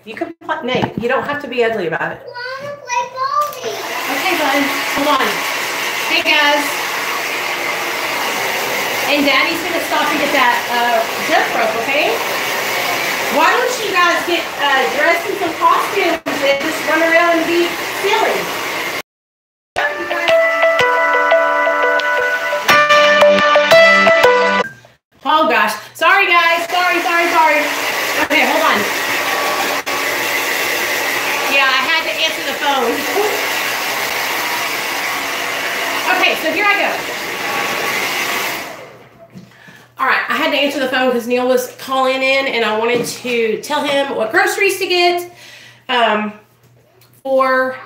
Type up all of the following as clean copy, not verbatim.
You can play. Nate, you don't have to be ugly about it. I want to play bowling. Okay, bud. Hold on. Hey, guys. And Daddy's going to stop and get that jump rope, okay? Why don't you guys get dressed in some costumes and just run around and be silly? Oh, gosh. Sorry, guys. Sorry. Okay, hold on. Yeah, I had to answer the phone. Okay, so here I go. All right, I had to answer the phone because Neil was calling in, and I wanted to tell him what groceries to get for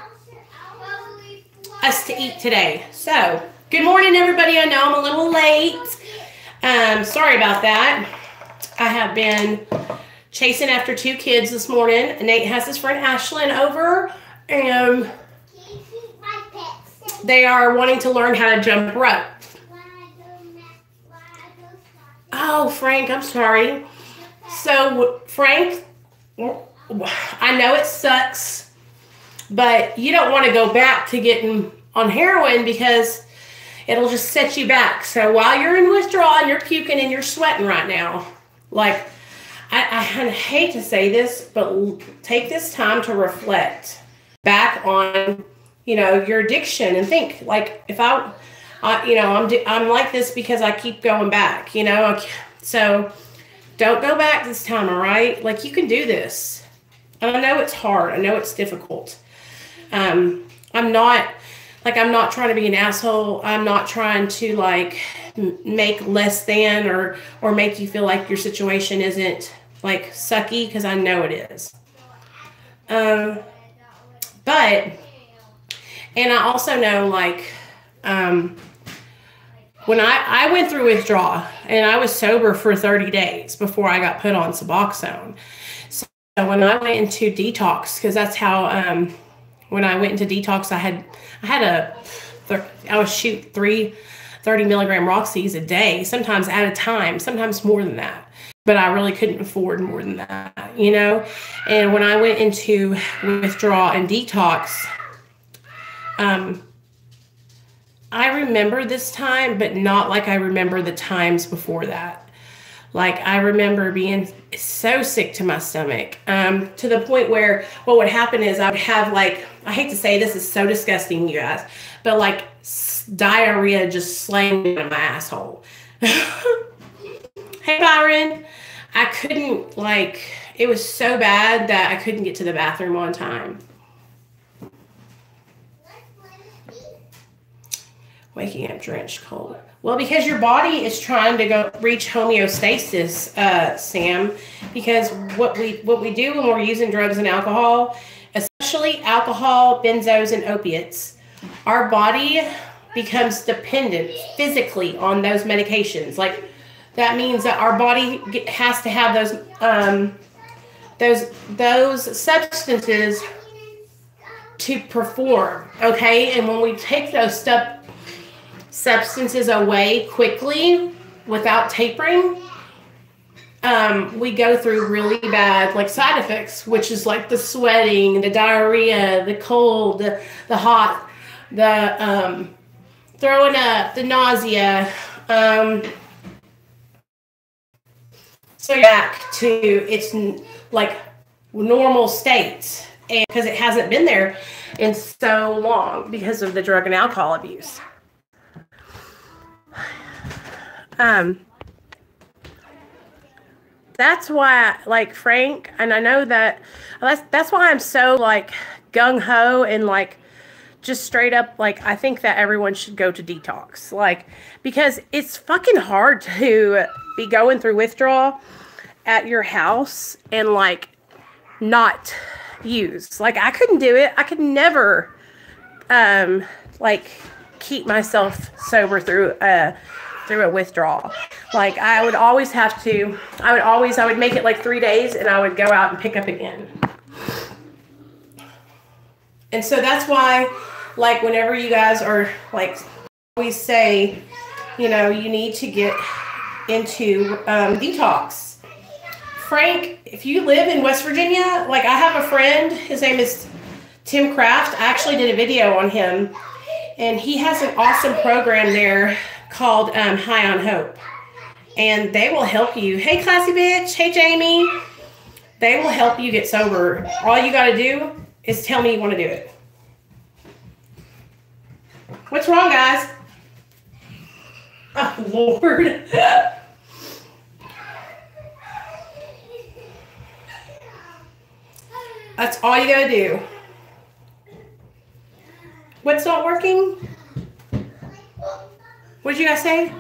us to eat today. So, good morning, everybody. I know I'm a little late. Sorry about that. I have been chasing after 2 kids this morning. Nate has his friend Ashlyn over, and they are wanting to learn how to jump rope. Oh, Frank, I'm sorry. So, Frank, I know it sucks, but you don't want to go back to getting on heroin because it'll just set you back. So while you're in withdrawal and you're puking and you're sweating right now, like, I hate to say this, but take this time to reflect back on, your addiction and think, like, if I'm like this because I keep going back, so don't go back this time, all right? Like, you can do this. And I know it's hard. I know it's difficult. I'm not trying to be an asshole. I'm not trying to, like, make less than or make you feel like your situation isn't, like, sucky, because I know it is. But, and I also know, like, when I went through withdrawal, and I was sober for 30 days before I got put on Suboxone. So when I went into detox, because that's how, when I went into detox, I would shoot 3 30 milligram Roxys a day, sometimes at a time, sometimes more than that. But I really couldn't afford more than that, And when I went into withdrawal and detox, I remember this time, but not like I remember the times before that. Like, I remember being so sick to my stomach, to the point where what would happen is I would have, like, I hate to say this is so disgusting, you guys, but like diarrhea just slaying in my asshole. Hey, Byron. I couldn't, like, it was so bad that I couldn't get to the bathroom on time. Waking up drenched cold. Well, because your body is trying to go reach homeostasis, Sam. Because what we do when we're using drugs and alcohol, especially alcohol, benzos, and opiates, our body becomes dependent physically on those medications. Like, that means that our body has to have those substances to perform. Okay, and when we take those substances away quickly without tapering, we go through really bad, like, side effects, which is like the sweating, the diarrhea, the cold, the hot, the throwing up, the nausea. So back to its, like, normal state, and because it hasn't been there in so long because of the drug and alcohol abuse. That's why, like, Frank, and I know that's why I'm so, like, gung-ho and, like, just straight up, like, I think that everyone should go to detox, like, because it's fucking hard to be going through withdrawal at your house and, like, not use. Like, I couldn't do it. I could never, like, keep myself sober through a withdrawal. Like, I would always have to, I would make it like 3 days and I would go out and pick up again. And so that's why, like, whenever you guys are, like, always say, you need to get into detox. Frank, if you live in West Virginia, like I have a friend, his name is Tim Kraft. I actually did a video on him, and he has an awesome program there called High on Hope. And they will help you. Hey, classy bitch. Hey, Jamie. They will help you get sober. All you got to do is tell me you want to do it. What's wrong, guys? Oh, Lord. That's all you got to do. What's not working? What did you guys say?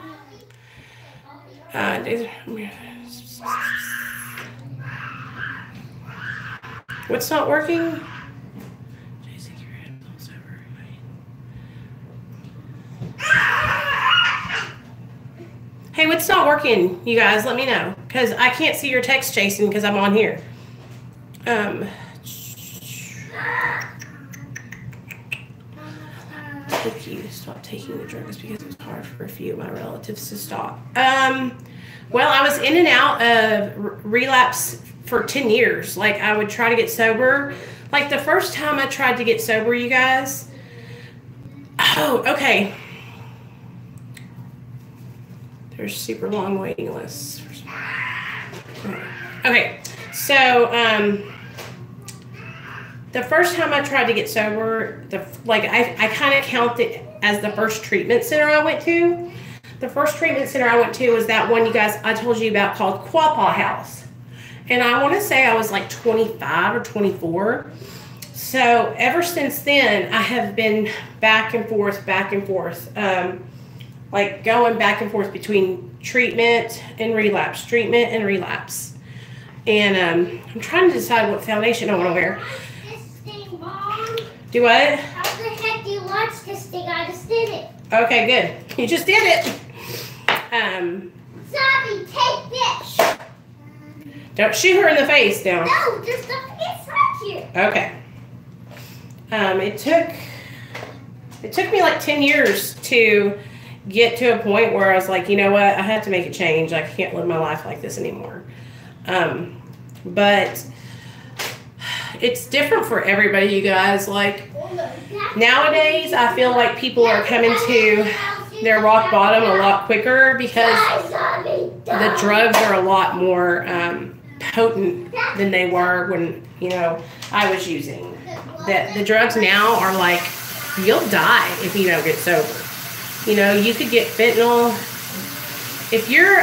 What's not working? Hey, what's not working, you guys? Let me know. Because I can't see your text, Jason, because I'm on here. Thankyou stopped taking the drugs because it was hard for a few of my relatives to stop. Well, I was in and out of relapse for 10 years. Like, I would try to get sober. Like, the first time I tried to get sober, you guys. Oh, okay. There's super long waiting lists. Okay, so, the first time I tried to get sober, I kind of count it as the first treatment center I went to. The first treatment center I went to was that one you guys I told you about called Quapaw House. And I want to say I was like 25 or 24. So ever since then, I have been back and forth, like going back and forth between treatment and relapse, And I'm trying to decide what foundation I want to wear. Do what? How the heck do you watch this thing? I just did it. Okay, good. You just did it. Zombie, take this. Don't shoot her in the face now. No, there's nothing inside here. Okay. It took me like 10 years to get to a point where I was like, you know what? I have to make a change. I can't live my life like this anymore. But it's different for everybody, you guys. Like, nowadays, I feel like people are coming to their rock bottom a lot quicker because the drugs are a lot more potent than they were when, you know, I was using. The drugs now are like, you'll die if you don't get sober. You know, you could get fentanyl. If you're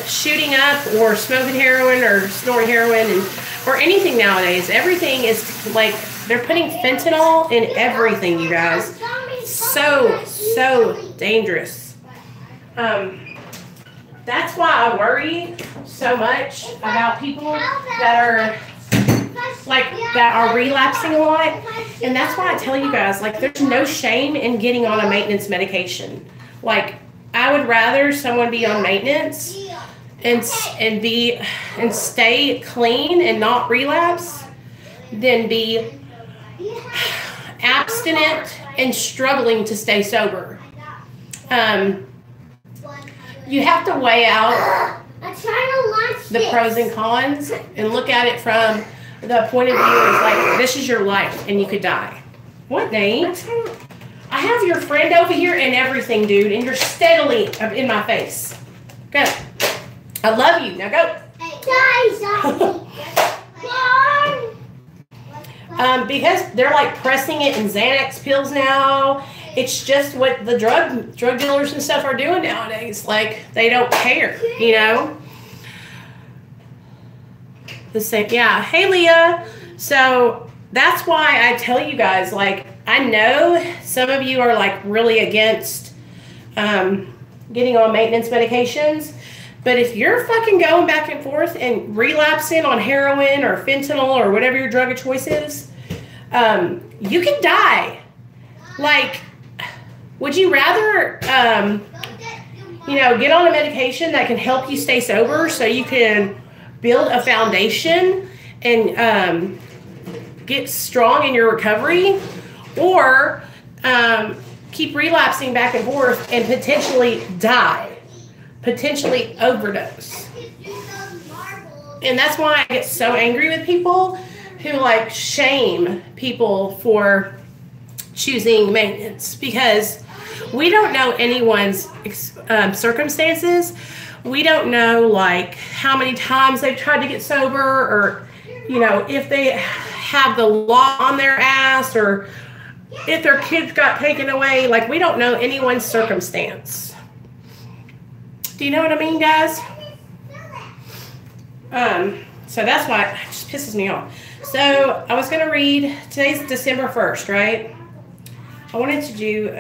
shooting up or smoking heroin or snorting heroin or anything nowadays, everything is like, they're putting fentanyl in everything, you guys. So dangerous. That's why I worry so much about people that are relapsing a lot. And that's why I tell you guys, like, there's no shame in getting on a maintenance medication. Like, I would rather someone be on maintenance and stay clean and not relapse than be abstinent and struggling to stay sober. You have to weigh out the pros and cons and look at it from the point of view is like, this is your life and you could die. What, Nate? I have your friend over here and everything, dude, and you're steadily in my face. Go. I love you. Now go. Because they're like pressing it in Xanax pills now. It's just what the drug dealers and stuff are doing nowadays. Like, they don't care, you know? The same, yeah. Hey, Leah. So that's why I tell you guys, like, I know some of you are like really against getting on maintenance medications, but if you're fucking going back and forth and relapsing on heroin or fentanyl or whatever your drug of choice is, you can die. Like, would you rather, you know, get on a medication that can help you stay sober so you can build a foundation and get strong in your recovery, or keep relapsing back and forth and potentially die, potentially overdose? And that's why I get so angry with people who like shame people for choosing maintenance, because we don't know anyone's circumstances. We don't know like how many times they've tried to get sober, or if they have the law on their ass, or if their kids got taken away. Like, we don't know anyone's circumstance. Do you know what I mean, guys? So that's why it just pisses me off. So I was going to read, today's December 1st, right? I wanted to do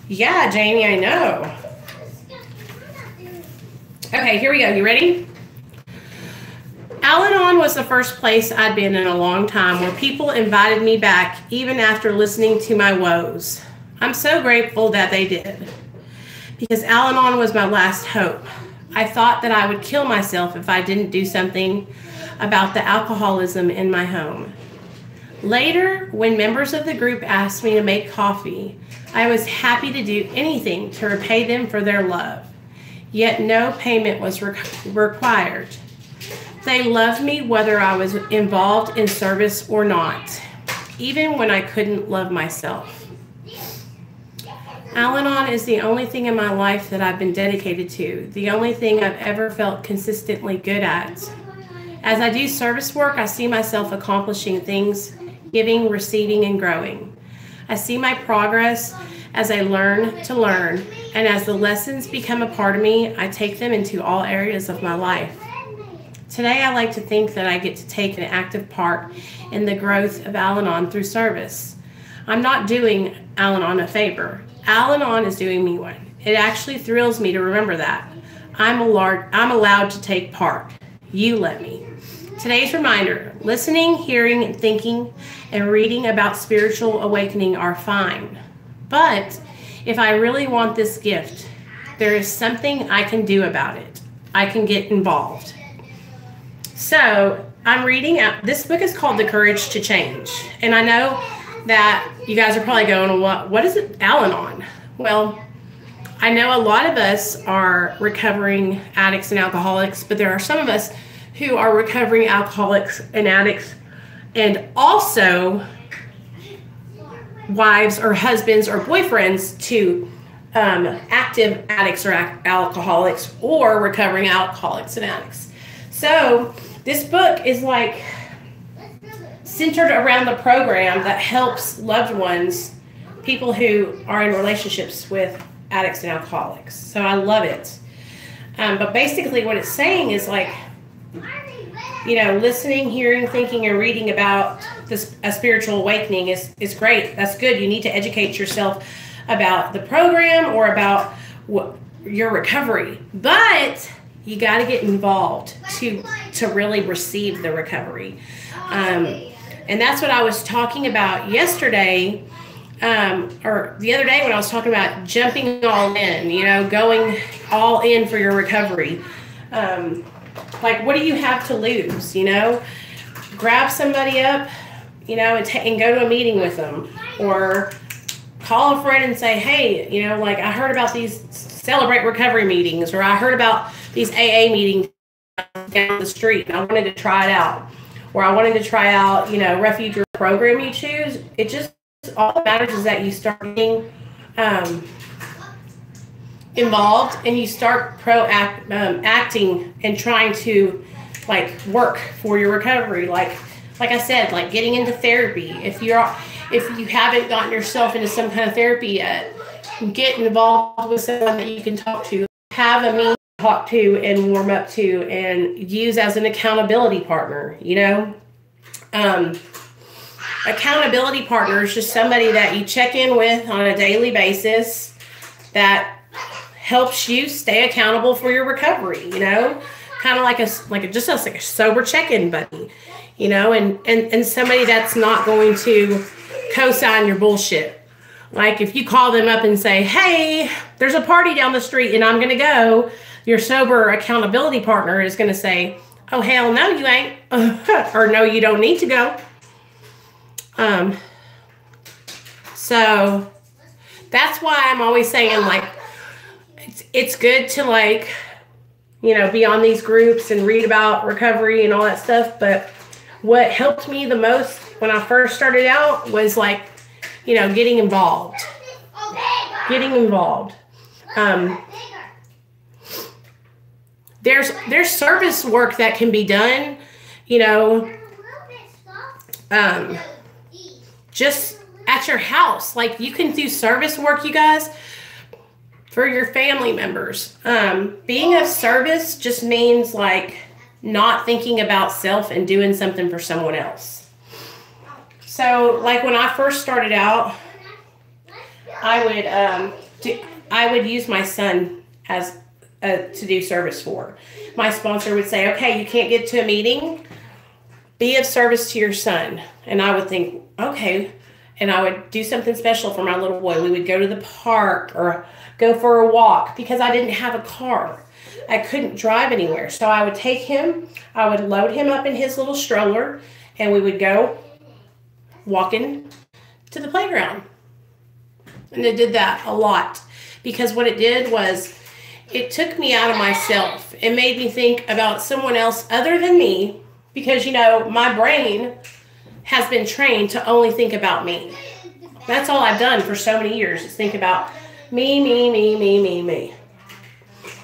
yeah, Jamie, I know. Okay, here we go. You ready? Al-Anon was the first place I'd been in a long time where people invited me back even after listening to my woes. I'm so grateful that they did, because Al-Anon was my last hope. I thought that I would kill myself if I didn't do something about the alcoholism in my home. Later, when members of the group asked me to make coffee, I was happy to do anything to repay them for their love. Yet no payment was required. They loved me whether I was involved in service or not, even when I couldn't love myself. Al-Anon is the only thing in my life that I've been dedicated to, the only thing I've ever felt consistently good at. As I do service work, I see myself accomplishing things, giving, receiving, and growing. I see my progress as I learn to learn, and as the lessons become a part of me, I take them into all areas of my life. Today, I like to think that I get to take an active part in the growth of Al-Anon through service. I'm not doing Al-Anon a favor. Al-Anon is doing me one. It actually thrills me to remember that. I'm allowed to take part. You let me. Today's reminder: listening, hearing, and thinking and reading about spiritual awakening are fine. But if I really want this gift, there is something I can do about it. I can get involved. So I'm reading out, this book is called The Courage to Change. And I know that you guys are probably going, what is it, Al-Anon? Well, I know a lot of us are recovering addicts and alcoholics, but there are some of us who are recovering alcoholics and addicts, and also wives or husbands or boyfriends to active addicts or alcoholics, or recovering alcoholics and addicts. So this book is like centered around the program that helps loved ones, people who are in relationships with addicts and alcoholics. So I love it. But basically what it's saying is like, listening, hearing, thinking, and reading about a spiritual awakening is great. That's good. You need to educate yourself about the program or about your recovery. But you got to get involved to really receive the recovery. And that's what I was talking about yesterday, or the other day when I was talking about jumping all in, going all in for your recovery. Like, what do you have to lose, Grab somebody up, and go to a meeting with them, or call a friend and say, hey, I heard about these Celebrate Recovery meetings, or I heard about these AA meetings down the street, and I wanted to try it out. Or I wanted to try out, refuge or program you choose. It just, all that matters is that you start getting involved, and you start acting and trying to work for your recovery. Like I said, getting into therapy. If you haven't gotten yourself into some kind of therapy yet, get involved with someone that you can talk to. Have a meeting to talk to and warm up to, and use as an accountability partner. Accountability partner is just somebody that you check in with on a daily basis that helps you stay accountable for your recovery, kind of like a sober check-in buddy, and somebody that's not going to co-sign your bullshit. Like, if you call them up and say, hey, there's a party down the street and I'm going to go, your sober accountability partner is going to say, oh, hell no, you ain't. Or no, you don't need to go. So that's why I'm always saying, it's good to like, you know, be on these groups and read about recovery and all that stuff. But what helped me the most when I first started out was like, you know, getting involved. Getting involved. There's service work that can be done, you know, just at your house. Like you can do service work, you guys, for your family members. Being of service just means like not thinking about self and doing something for someone else. So like when I first started out, I would use my son as to do service for. My sponsor would say, okay, you can't get to a meeting, be of service to your son. And I would think, okay. And I would do something special for my little boy. We would go to the park or go for a walk because I didn't have a car. I couldn't drive anywhere. So I would take him, I would load him up in his little stroller, and we would go walking to the playground. And it did that a lot because what it did was it took me out of myself. It made me think about someone else other than me because, you know, my brain has been trained to only think about me. That's all I've done for so many years is think about me, me, me, me, me, me.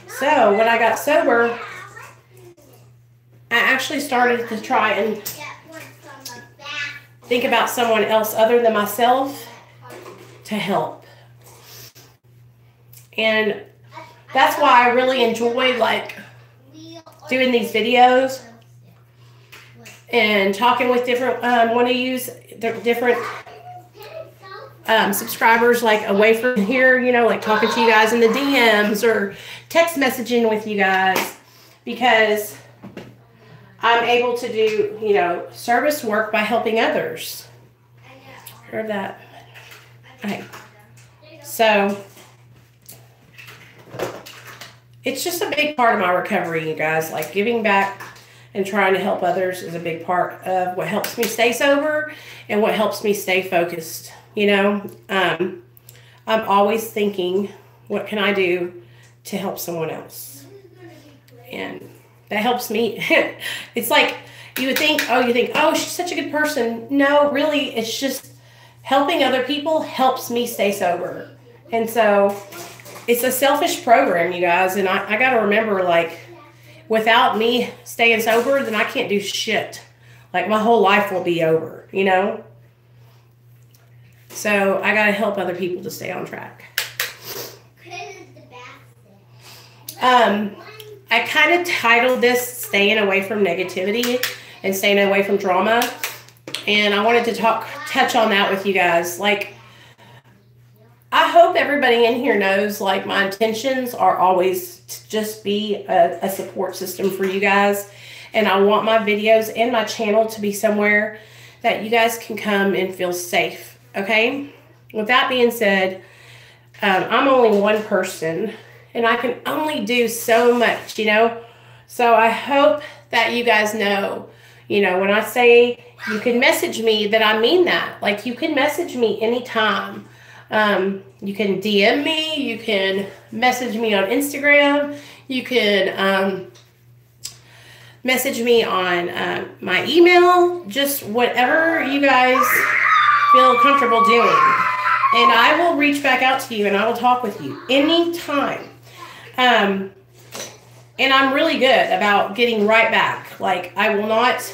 So when I got sober, I actually started to try and think about someone else other than myself to help. And that's why I really enjoy like doing these videos and talking with different different subscribers like away from here, you know, like talking to you guys in the DMs or text messaging with you guys because I'm able to do, you know, service work by helping others. Heard that? Okay. So it's just a big part of my recovery, you guys. Like giving back and trying to help others is a big part of what helps me stay sober and what helps me stay focused. You know, I'm always thinking, what can I do to help someone else? And that helps me. It's like you would think, oh, she's such a good person. No, really, it's just helping other people helps me stay sober. And so it's a selfish program, you guys. And I got to remember, like, without me staying sober, then I can't do shit. Like, my whole life will be over, you know? So I got to help other people to stay on track. I kind of titled this Staying Away from Negativity and Staying Away from Drama. And I wanted to touch on that with you guys. Like, I hope everybody in here knows, like, my intentions are always to just be a support system for you guys. And I want my videos and my channel to be somewhere that you guys can come and feel safe, okay? With that being said, I'm only one person, and I can only do so much, you know? So I hope that you guys know, you know, when I say you can message me, that I mean that. Like, you can message me anytime. You can DM me, you can message me on Instagram, you can message me on my email, just whatever you guys feel comfortable doing. And I will reach back out to you and I will talk with you anytime. And I'm really good about getting right back. Like, I will not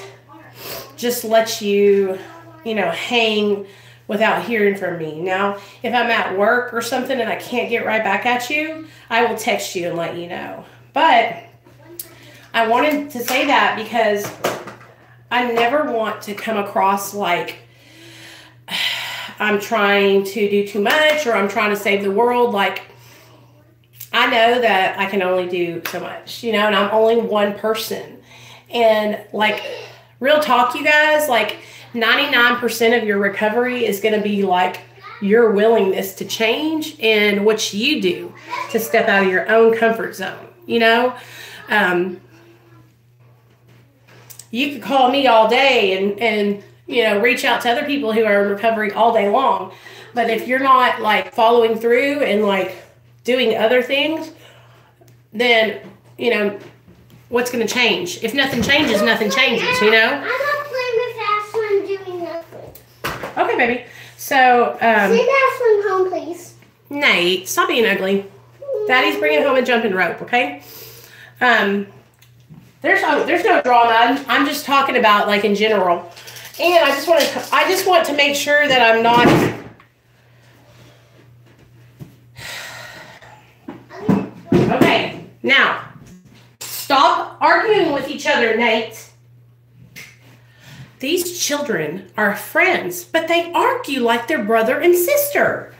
just let you, you know, hang without hearing from me. Now, if I'm at work or something and I can't get right back at you, I will text you and let you know. But I wanted to say that because I never want to come across like I'm trying to do too much or I'm trying to save the world. Like, I know that I can only do so much, you know, and I'm only one person. And like, real talk, you guys, like 99% of your recovery is going to be like your willingness to change and what you do to step out of your own comfort zone, you know? You could call me all day and you know, reach out to other people who are in recovery all day long. But if you're not like following through and like doing other things, then, you know, what's going to change? If nothing changes, nothing changes, you know? I'm not playing with Ashlyn doing nothing. Okay, baby. So, Send Ashlyn home, please. Nate, stop being ugly. Daddy's bringing home a jumping rope, okay? There's no drama. I'm just talking about, like, in general. And I just want to make sure that I'm not... Okay, now, stop arguing with each other, Nate. These children are friends, but they argue like they're brother and sister.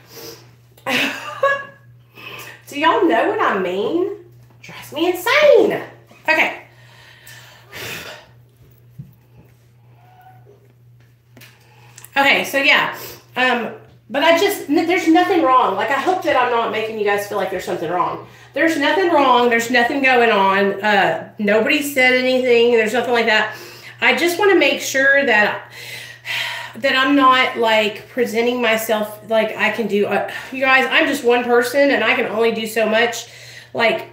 Do y'all know what I mean? Drives me insane. Okay. Okay, so yeah. But there's nothing wrong. Like, I hope that I'm not making you guys feel like there's something wrong. There's nothing wrong. There's nothing going on. Nobody said anything. There's nothing like that. I just want to make sure that I'm not, like, presenting myself like I can do. You guys, I'm just one person, and I can only do so much. Like,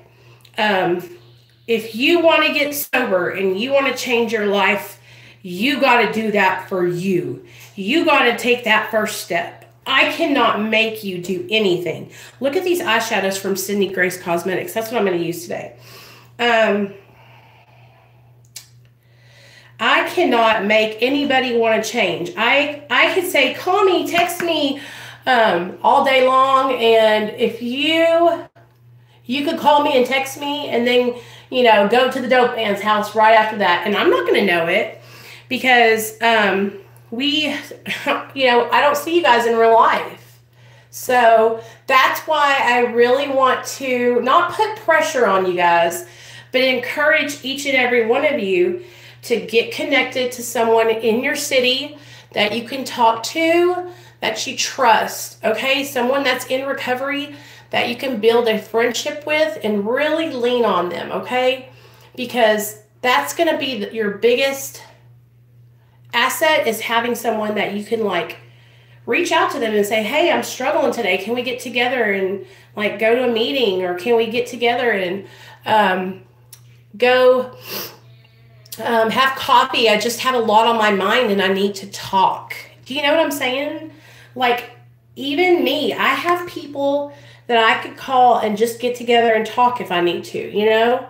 if you want to get sober and you want to change your life, you got to do that for you. You got to take that first step. I cannot make you do anything. Look at these eyeshadows from Sydney Grace Cosmetics. That's what I'm going to use today. I cannot make anybody want to change. I could say, call me, text me all day long. And if you could call me and text me and then, you know, go to the dope man's house right after that. And I'm not going to know it because you know, I don't see you guys in real life. So that's why I really want to not put pressure on you guys, but encourage each and every one of you to get connected to someone in your city that you can talk to, that you trust, okay? Someone that's in recovery that you can build a friendship with and really lean on them, okay? Because that's going to be your biggest asset, is having someone that you can, like, reach out to them and say, hey, I'm struggling today. Can we get together and, like, go to a meeting? Or can we get together and go have coffee? I just have a lot on my mind and I need to talk. Do you know what I'm saying? Like, even me, I have people that I could call and just get together and talk if I need to, you know?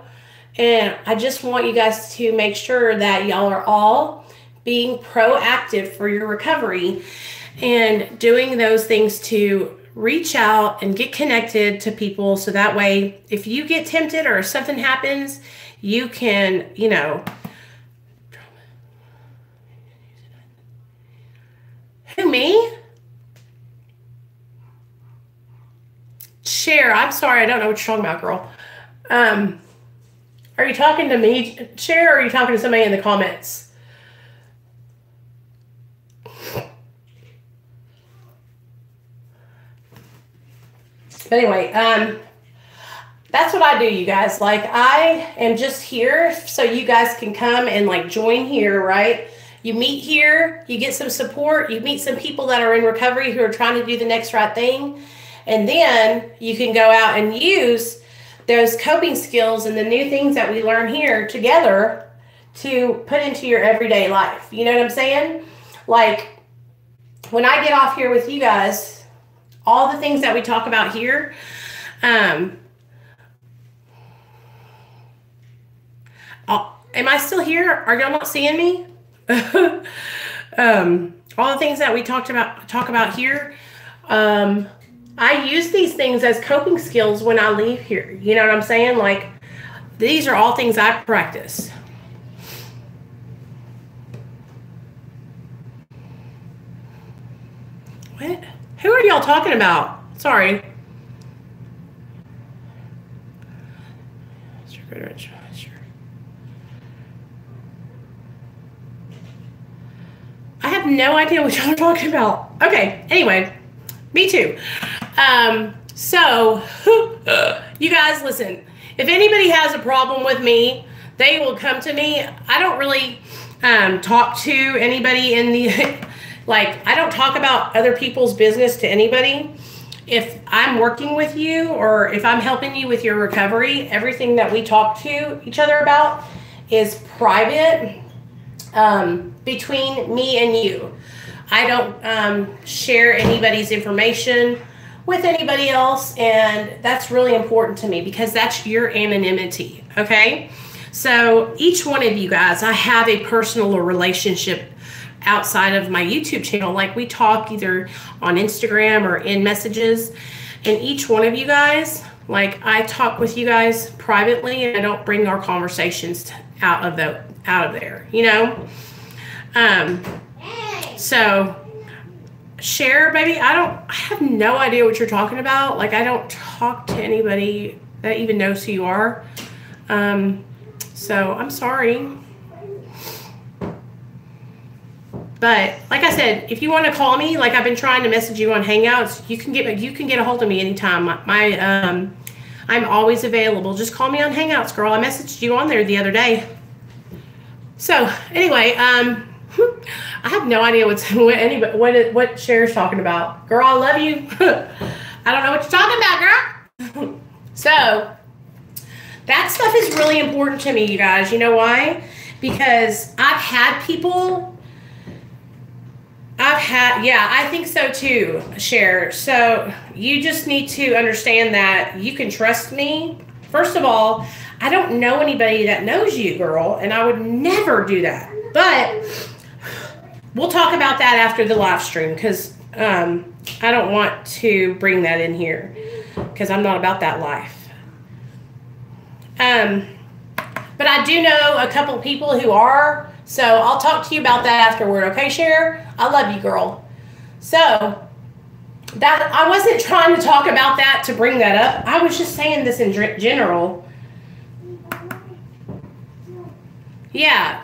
And I just want you guys to make sure that y'all are all being proactive for your recovery and doing those things to reach out and get connected to people, so that way if you get tempted or if something happens, you can, you know. Who, me? Cher, I'm sorry, I don't know what you're talking about, girl. Are you talking to me, Cher, or are you talking to somebody in the comments? But anyway, that's what I do, you guys. Like, I am just here so you guys can come and, like, join here, right? You meet here, you get some support, you meet some people that are in recovery who are trying to do the next right thing, and then you can go out and use those coping skills and the new things that we learn here together to put into your everyday life. You know what I'm saying? Like, when I get off here with you guys, all the things that we talk about here, am I still here? Are y'all not seeing me? All the things that we talk about here, I use these things as coping skills when I leave here. You know what I'm saying? Like, these are all things I practice. What? Who are y'all talking about? Sorry. I have no idea what y'all are talking about. Okay, anyway, me too. So, you guys, listen. If anybody has a problem with me, they will come to me. I don't really talk to anybody in the... Like, I don't talk about other people's business to anybody. if I'm working with you or if I'm helping you with your recovery, everything that we talk to each other about is private between me and you. I don't share anybody's information with anybody else, and that's really important to me because that's your anonymity, okay? So each one of you guys, I have a personal relationship outside of my YouTube channel. Like we talk either on Instagram or in messages, and each one of you guys, like I talk with you guys privately, and I don't bring our conversations out of there, you know? So share, baby. I have no idea what you're talking about. Like I don't talk to anybody that even knows who you are. So I'm sorry. But like I said, if you want to call me, like I've been trying to message you on Hangouts, you can get a hold of me anytime. I'm always available. Just call me on Hangouts, girl. I messaged you on there the other day. So anyway, I have no idea what Cher's talking about. Girl, I love you. I don't know what you're talking about, girl. So that stuff is really important to me, you guys. You know why? Because I've had people. Yeah, I think so too, Cher. So you just need to understand that you can trust me. First of all, I don't know anybody that knows you, girl, and I would never do that. But we'll talk about that after the live stream because I don't want to bring that in here because I'm not about that life. But I do know a couple people who are. So I'll talk to you about that afterward, okay, Cher? I love you, girl. So that I wasn't trying to talk about that to bring that up. I was just saying this in general. Yeah.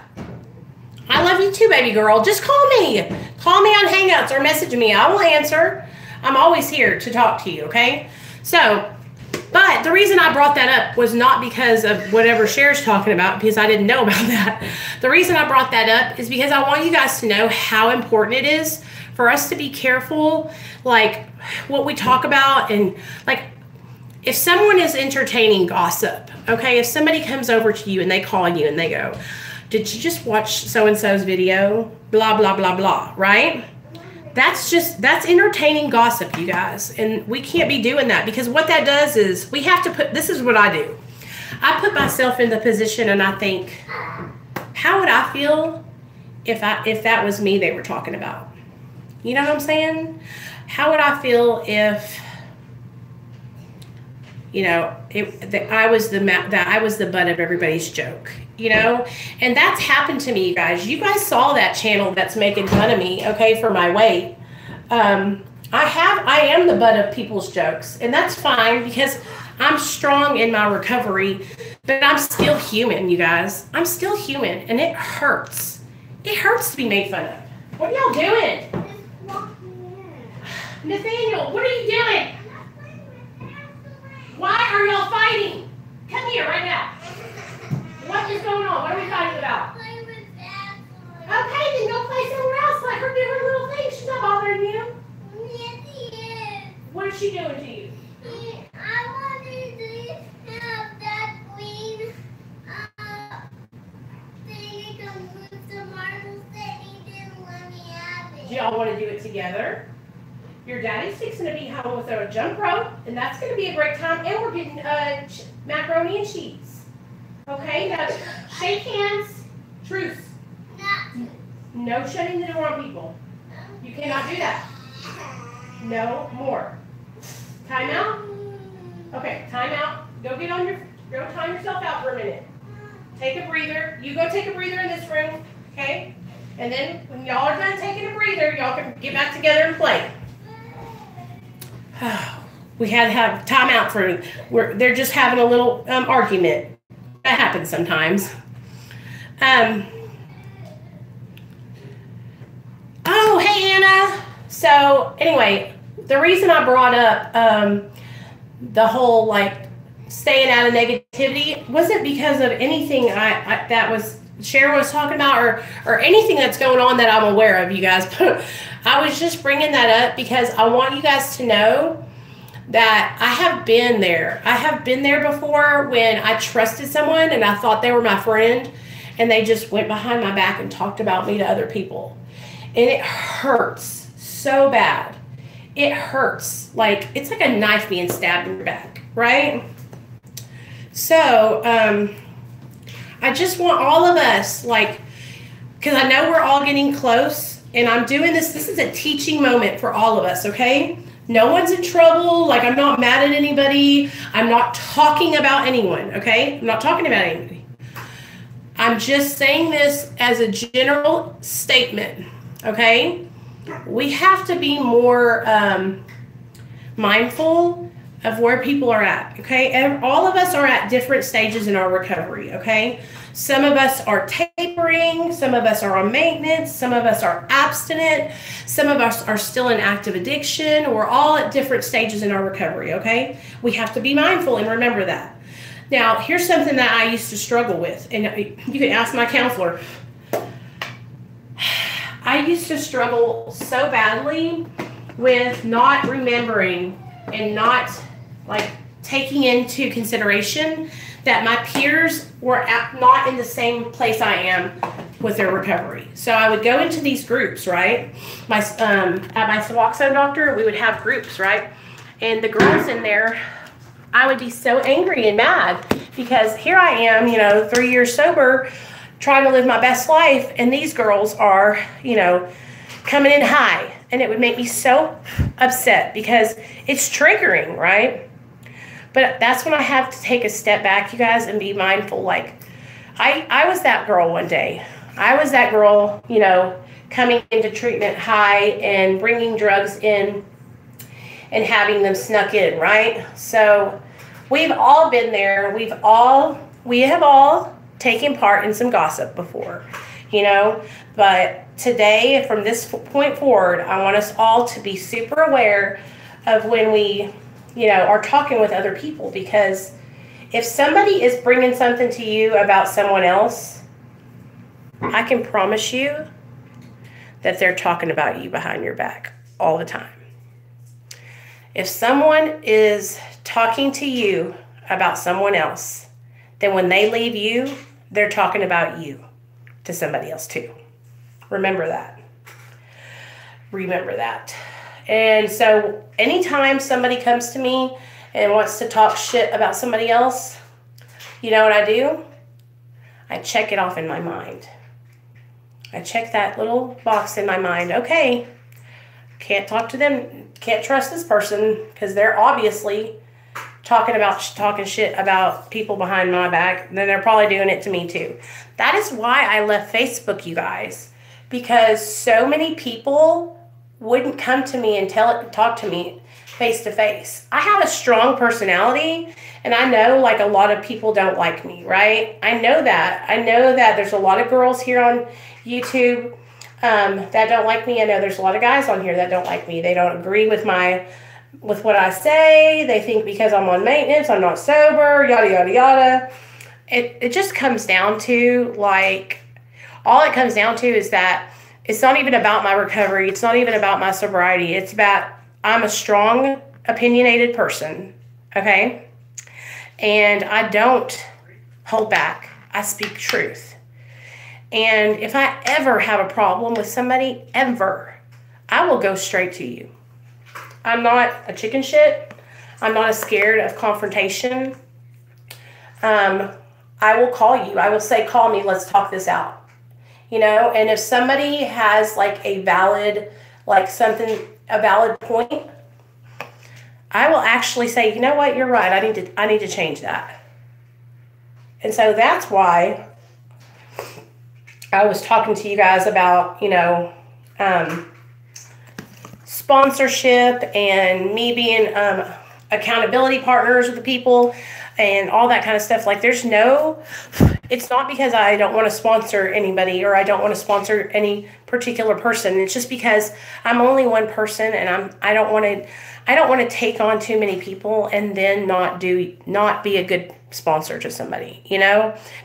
I love you too, baby girl. Just call me. Call me on Hangouts or message me. I will answer. I'm always here to talk to you, okay? So, but the reason I brought that up was not because of whatever Cher's talking about, because I didn't know about that. The reason I brought that up is because I want you guys to know how important it is for us to be careful, like what we talk about. And like, if someone is entertaining gossip, okay, if somebody comes over to you and they call you and they go, did you just watch so-and-so's video? Blah, blah, blah, blah, right? That's entertaining gossip, you guys. And we can't be doing that because what that does is we have to this is what I do. I put myself in the position and I think, how would I feel if that was me they were talking about? You know what I'm saying? How would I feel if, you know, I was the butt of everybody's joke, you know? And that's happened to me, you guys. You guys saw that channel that's making fun of me, okay, for my weight. I am the butt of people's jokes, and that's fine because I'm strong in my recovery, but I'm still human, you guys. I'm still human, and it hurts. It hurts to be made fun of. What are y'all doing? Nathaniel, what are you doing? Why are y'all fighting? Come here right now. What is going on? What are we fighting about? Okay, then go play somewhere else. Let her do her little thing. She's not bothering you. Yes, he is. What is she doing to you? I wanted to have that queen thing to move the marbles that he didn't let me have it. Do y'all want to do it together? Your daddy's fixing to be home with a jump rope, and that's going to be a great time. And we're getting macaroni and cheese. Okay, now shake hands. Truce. No shutting the door on people. You cannot do that. No more. Time out. Okay, time out. Go time yourself out for a minute. Take a breather. You go take a breather in this room, okay? And then when y'all are done taking a breather, y'all can get back together and play. We had to have time out they're just having a little argument. That happens sometimes. Oh, hey, Anna. So, anyway, the reason I brought up the whole, like, staying out of negativity wasn't because of anything that was Cher was talking about or anything that's going on that I'm aware of, you guys. I was just bringing that up because I want you guys to know that I have been there. I have been there before when I trusted someone and I thought they were my friend and they just went behind my back and talked about me to other people. And it hurts so bad. It hurts. Like, it's like a knife being stabbed in your back, right? So, I just want all of us, like, because I know we're all getting close, and I'm doing this. This is a teaching moment for all of us, okay? No one's in trouble. Like, I'm not mad at anybody. I'm not talking about anyone, okay? I'm not talking about anybody. I'm just saying this as a general statement, okay? We have to be more mindful of where people are at, okay? And all of us are at different stages in our recovery, okay? Some of us are tapering, some of us are on maintenance, some of us are abstinent, some of us are still in active addiction. We're all at different stages in our recovery, okay? We have to be mindful and remember that. Now, here's something that I used to struggle with, and you can ask my counselor. I used to struggle so badly with not remembering and not like taking into consideration that my peers were not in the same place I am with their recovery. So I would go into these groups, right? At my Suboxone doctor, we would have groups, right? And the girls in there, I would be so angry and mad because here I am, 3 years sober, trying to live my best life, and these girls are, coming in high. And it would make me so upset because it's triggering, right? But that's when I have to take a step back, you guys, and be mindful. Like, I was that girl one day. I was that girl, coming into treatment high and bringing drugs in and having them snuck in, right? So we've all been there. We have all taken part in some gossip before, But today, from this point forward, I want us all to be super aware of when we are talking with other people, because if somebody is bringing something to you about someone else, I can promise you that they're talking about you behind your back all the time. If someone is talking to you about someone else, then when they leave you, they're talking about you to somebody else too. Remember that. Remember that. And so anytime somebody comes to me and wants to talk shit about somebody else, you know what I do? I check it off in my mind. I check that little box in my mind. Okay, can't talk to them, can't trust this person because they're obviously talking shit about people behind my back. Then they're probably doing it to me too. That is why I left Facebook, you guys, because so many people wouldn't come to me and talk to me face to face. I have a strong personality, and I know like a lot of people don't like me, right? I know that there's a lot of girls here on YouTube that don't like me. I know there's a lot of guys on here that don't like me. They don't agree with what I say. They think because I'm on maintenance, I'm not sober, yada, yada, yada. It just comes down to all it comes down to is that it's not even about my recovery. It's not even about my sobriety. It's about I'm a strong, opinionated person, okay? And I don't hold back. I speak truth. And if I ever have a problem with somebody, ever, I will go straight to you. I'm not a chicken shit. I'm not scared of confrontation. I will call you. I will say, call me. Let's talk this out. And if somebody has like a valid point, I will actually say, you know what, you're right. I need to change that. And so that's why I was talking to you guys about, sponsorship and me being accountability partners with the people and all that kind of stuff. Like, it's not because I don't want to sponsor anybody or I don't want to sponsor any particular person. It's just because I'm only one person, and I don't want to take on too many people and then not be a good sponsor to somebody,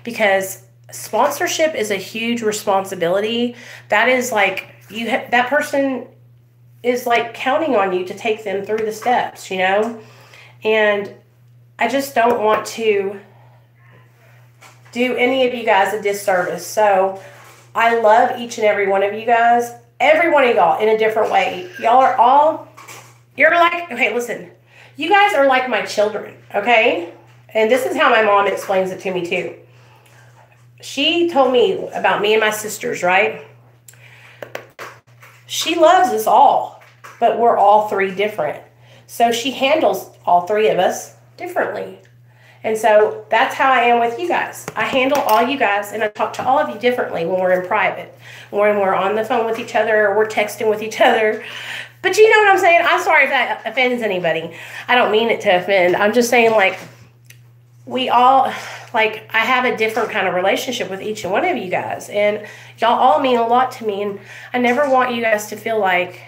because sponsorship is a huge responsibility. That is like that person is like counting on you to take them through the steps, you know? And I just don't want to do any of you guys a disservice. So I love each and every one of you guys, every one of y'all in a different way. Y'all are all, you're like, okay, listen, you guys are like my children, okay? And this is how my mom explains it to me too. She told me about me and my sisters, right? She loves us all, but we're all three different. So she handles all three of us differently. And so that's how I am with you guys. I handle all you guys, and I talk to all of you differently when we're in private, when we're on the phone with each other, or we're texting with each other. But you know what I'm saying? I'm sorry if that offends anybody. I don't mean it to offend. I'm just saying, like, we all, like, I have a different kind of relationship with each and one of you guys. And y'all all mean a lot to me. And I never want you guys to feel like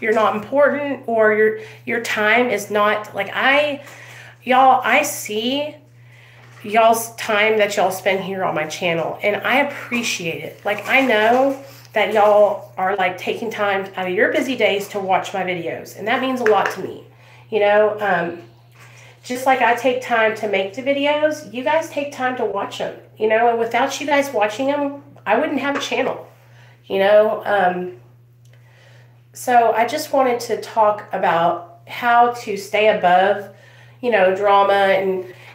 you're not important or your time is not, like, I see y'all's time that y'all spend here on my channel, and I appreciate it. Like, I know that y'all are, like, taking time out of your busy days to watch my videos, and that means a lot to me. You know, just like I take time to make the videos, you guys take time to watch them, you know, and without you guys watching them, I wouldn't have a channel, you know. So I just wanted to talk about how to stay above, you know, drama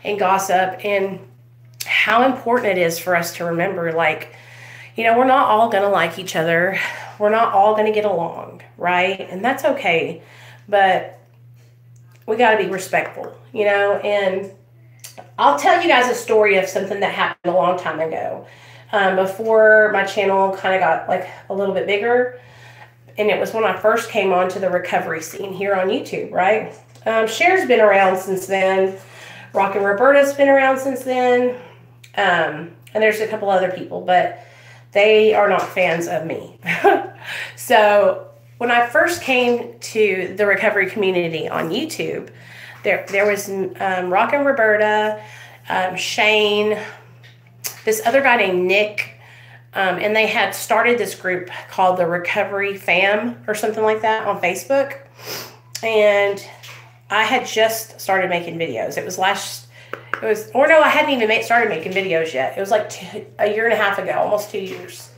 and gossip, and how important it is for us to remember, like, you know, we're not all going to like each other. We're not all going to get along, right? And that's okay. But we got to be respectful, you know. And I'll tell you guys a story of something that happened a long time ago, before my channel kind of got, like, a little bit bigger. And it was when I first came onto the recovery scene here on YouTube, right? Cher's been around since then. Rock and Roberta's been around since then. And there's a couple other people, but they are not fans of me. So when I first came to the recovery community on YouTube, there was Rock and Roberta, Shane, this other guy named Nick, and they had started this group called the Recovery Fam or something like that on Facebook. And I had just started making videos. I hadn't even started making videos yet. It was like a year and a half ago, almost 2 years.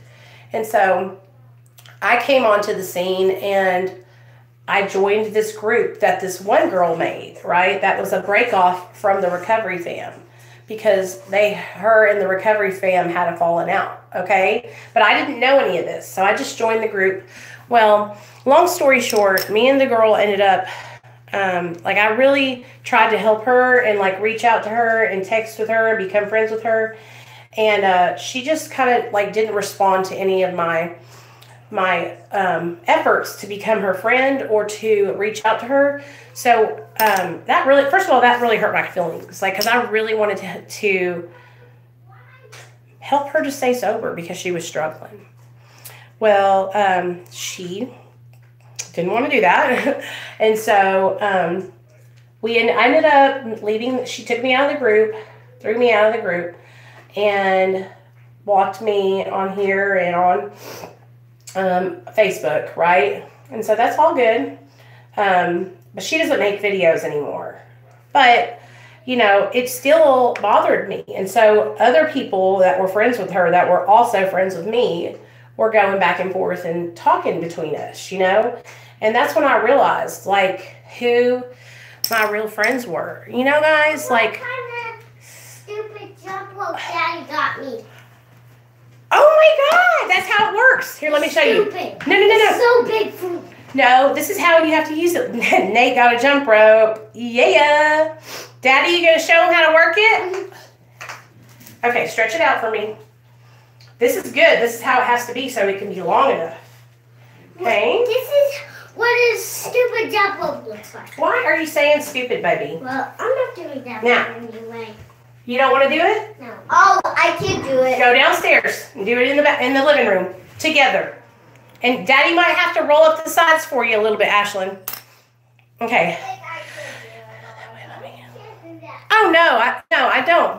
And so I came onto the scene and I joined this group that this one girl made, right? That was a break off from the Recovery Fam, because her and the Recovery Fam had a falling out, okay? But I didn't know any of this, so I just joined the group. Well, long story short, me and the girl ended up, like, I really tried to help her and, like, reach out to her and text with her and become friends with her. And she just kind of, like, didn't respond to any of my efforts to become her friend or to reach out to her. So that really, first of all, that really hurt my feelings, like, because I really wanted to help her to stay sober because she was struggling. Well, she didn't want to do that. And so I ended up leaving. She took me out of the group, threw me out of the group, and blocked me on here and on Facebook, right? And so that's all good. But she doesn't make videos anymore. But, you know, it still bothered me. And so other people that were friends with her that were also friends with me were going back and forth and talking between us, you know? And that's when I realized, like, who my real friends were. You know, guys, like... What kind of stupid jump rope Daddy got me? Oh my God, that's how it works. Here, let me show you. Stupid. No. So big for... No, this is how you have to use it. Nate got a jump rope. Yeah. Daddy, you gonna show him how to work it? Okay, stretch it out for me. This is good. This is how it has to be so it can be long enough. Okay. This is what a stupid jump rope looks like. Why are you saying stupid, baby? Well, I'm not doing that Now. one anyway. You don't want to do it? No. Oh, I can do it. Go downstairs and do it in the living room together. And Daddy might have to roll up the sides for you a little bit, Ashlyn. Okay. Oh no, I don't.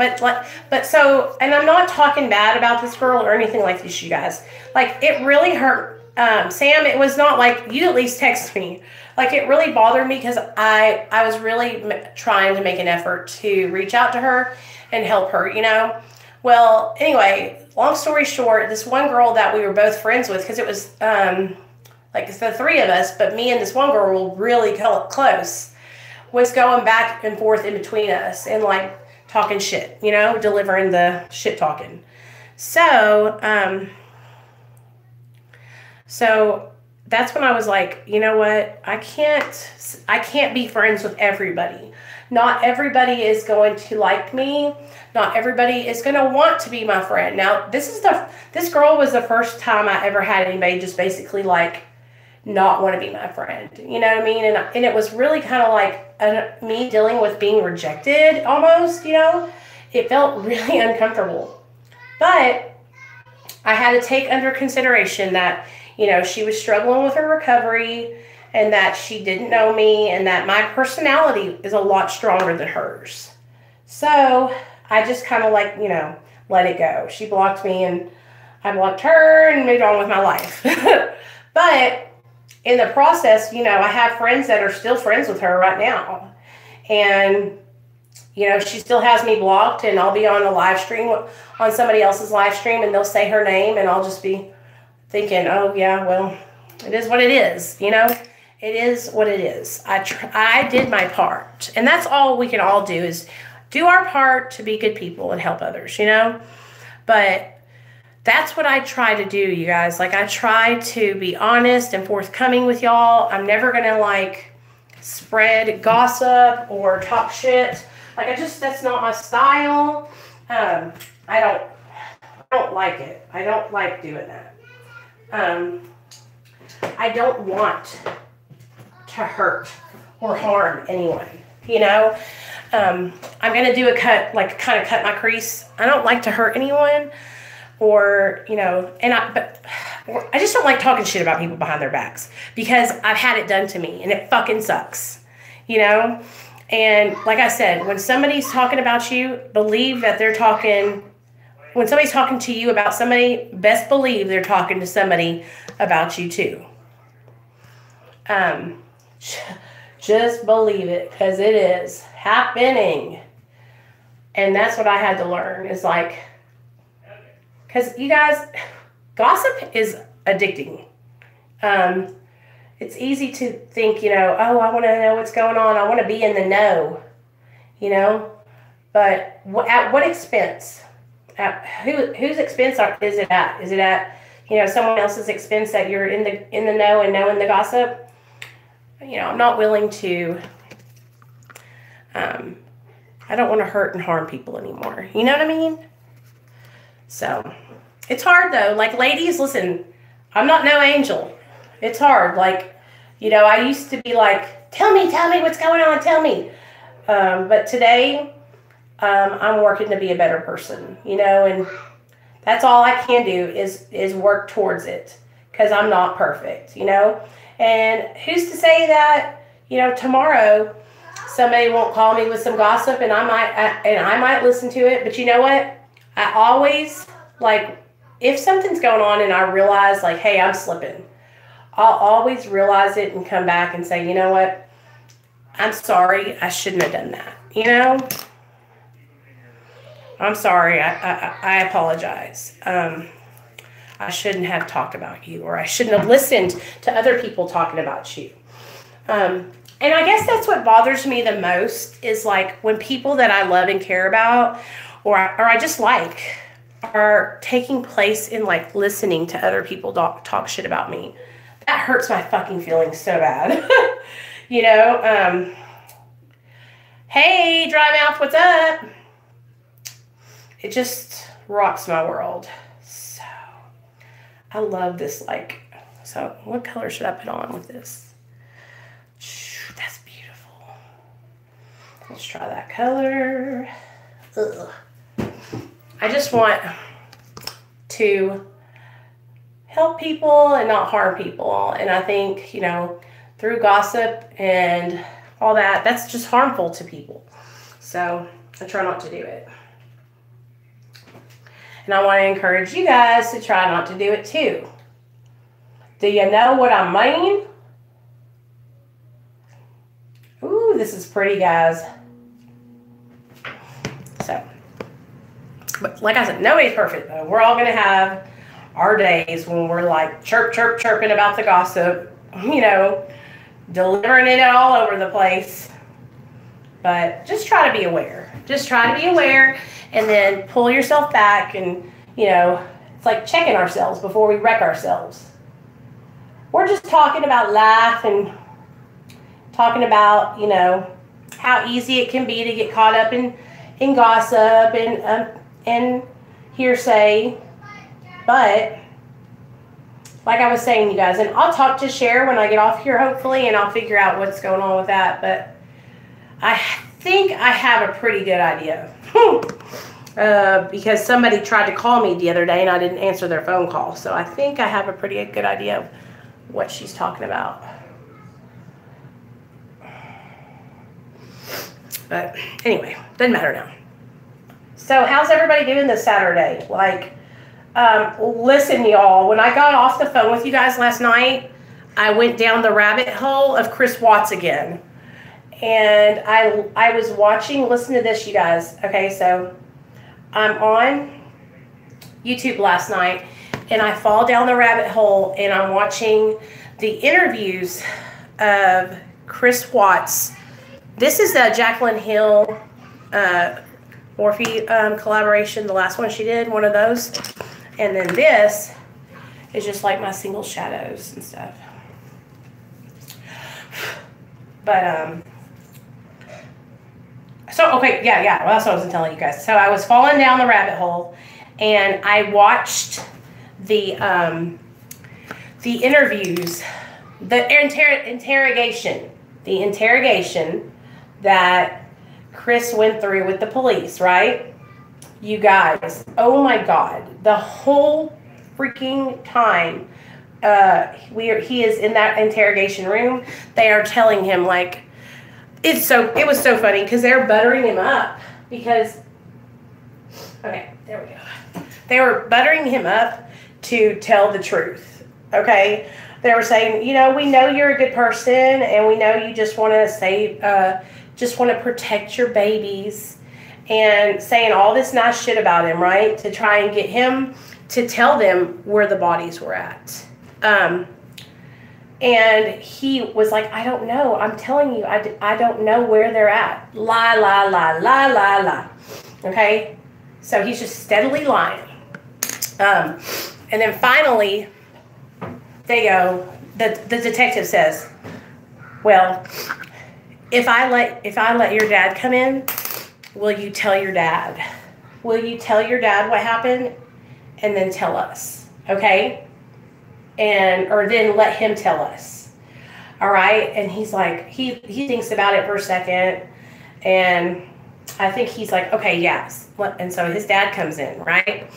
But so, and I'm not talking bad about this girl or anything like this, you guys. Like, it really hurt Sam, it was not like, you at least text me. Like, it really bothered me because I was really trying to make an effort to reach out to her and help her, you know. Well, anyway, long story short, this one girl that we were both friends with, because it was like the three of us, but me and this one girl were really close, was going back and forth in between us and like talking shit, you know, delivering the shit talking. So, so that's when I was like, you know what? I can't be friends with everybody. Not everybody is going to like me. Not everybody is going to want to be my friend. Now, this girl was the first time I ever had anybody just basically like not want to be my friend. You know what I mean? And it was really kind of like me dealing with being rejected almost, you know? It felt really uncomfortable. But I had to take under consideration that, you know, she was struggling with her recovery and that she didn't know me and that my personality is a lot stronger than hers. So I just kind of like, you know, let it go. She blocked me and I blocked her and moved on with my life. But in the process, you know, I have friends that are still friends with her right now. And, you know, she still has me blocked and I'll be on a live stream, on somebody else's live stream, and they'll say her name and I'll just be thinking, oh yeah, well, it is what it is, you know? It is what it is. I did my part. And that's all we can all do, is do our part to be good people and help others, you know? But that's what I try to do, you guys. Like, I try to be honest and forthcoming with y'all. I'm never going to, like, spread gossip or talk shit. Like, that's not my style. I don't like it. I don't like doing that. I don't want to hurt or harm anyone, you know. I'm going to do a cut, like kind of cut my crease. I don't like to hurt anyone, or, you know, but I just don't like talking shit about people behind their backs, because I've had it done to me and it fucking sucks, you know. And like I said, when somebody's talking about you, believe that when somebody's talking to you about somebody, best believe they're talking to somebody about you too. Just believe it, because it is happening. And that's what I had to learn, is like, because you guys, gossip is addicting. It's easy to think, you know, oh, I want to know what's going on. I want to be in the know, you know. But at what expense? At whose expense is it at? Is it at, you know, someone else's expense that you're in the know and knowing the gossip? You know, I'm not willing to. I don't want to hurt and harm people anymore. You know what I mean? So it's hard though. Like, ladies, listen, I'm not no angel. It's hard. Like, you know, I used to be like, tell me what's going on, tell me. But today, I'm working to be a better person, you know, and that's all I can do is work towards it, because I'm not perfect, you know. And who's to say that, you know, tomorrow somebody won't call me with some gossip and I might listen to it. But you know what? I always, like, if something's going on and I realize, like, hey, I'm slipping, I'll always realize it and come back and say, you know what? I'm sorry. I shouldn't have done that. You know? I'm sorry. I apologize. I shouldn't have talked about you, or I shouldn't have listened to other people talking about you. And I guess that's what bothers me the most, is like when people that I love and care about, or I just like, are taking place in like listening to other people talk shit about me. That hurts my fucking feelings so bad. You know, hey, dry mouth, what's up? It just rocks my world. So I love this, like, so what color should I put on with this? That's beautiful. Let's try that color. Ugh. I just want to help people and not harm people. And I think, you know, through gossip and all that, that's just harmful to people. So I try not to do it. And I want to encourage you guys to try not to do it too. Do you know what I mean? Ooh, this is pretty, guys. So, but like I said, nobody's perfect, though. We're all going to have our days when we're like chirping about the gossip, you know, delivering it all over the place. But just try to be aware. Just try to be aware and then pull yourself back and, you know, it's like checking ourselves before we wreck ourselves. We're just talking about life and talking about, you know, how easy it can be to get caught up in gossip and hearsay. But like I was saying, you guys, and I'll talk to Cher when I get off here, hopefully, and I'll figure out what's going on with that. But I think I have a pretty good idea. Because somebody tried to call me the other day and I didn't answer their phone call. So I think I have a pretty good idea of what she's talking about. But anyway, doesn't matter now. So how's everybody doing this Saturday? Like, listen, y'all, when I got off the phone with you guys last night, I went down the rabbit hole of Chris Watts again. And I was watching, listen to this, you guys. Okay, so I'm on YouTube last night, and I fall down the rabbit hole, and I'm watching the interviews of Chris Watts. This is the Jaclyn Hill Morphe collaboration, the last one she did, one of those. And then this is just like my single shadows and stuff. But, so, okay, yeah, well, that's what I was telling you guys. So I was falling down the rabbit hole, and I watched the interviews, the interrogation that Chris went through with the police, right? You guys, oh my God, the whole freaking time he is in that interrogation room, they are telling him, like, it was so funny because they're buttering him up because, okay, there we go. They were buttering him up to tell the truth, okay? They were saying, you know, we know you're a good person and we know you just want to save, just want to protect your babies, and saying all this nice shit about him, right? To try and get him to tell them where the bodies were at. And he was like, I don't know. I'm telling you, I don't know where they're at. Lie, lie, lie, lie, lie, lie. Okay? So he's just steadily lying. And then finally, they go, the detective says, well, if I let your dad come in, will you tell your dad? Will you tell your dad what happened? And then tell us, okay? Or then let him tell us. All right? And he's like, he thinks about it for a second, and I think he's like, okay, yes. And so his dad comes in, right?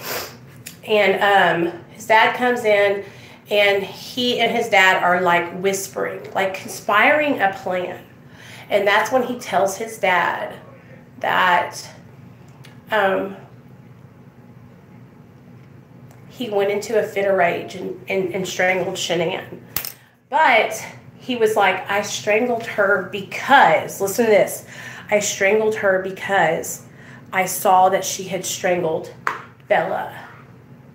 And his dad comes in, and he and his dad are like whispering, like conspiring a plan. And that's when he tells his dad that he went into a fit of rage and strangled Shanann. But he was like, I strangled her because, listen to this, I strangled her because I saw that she had strangled Bella.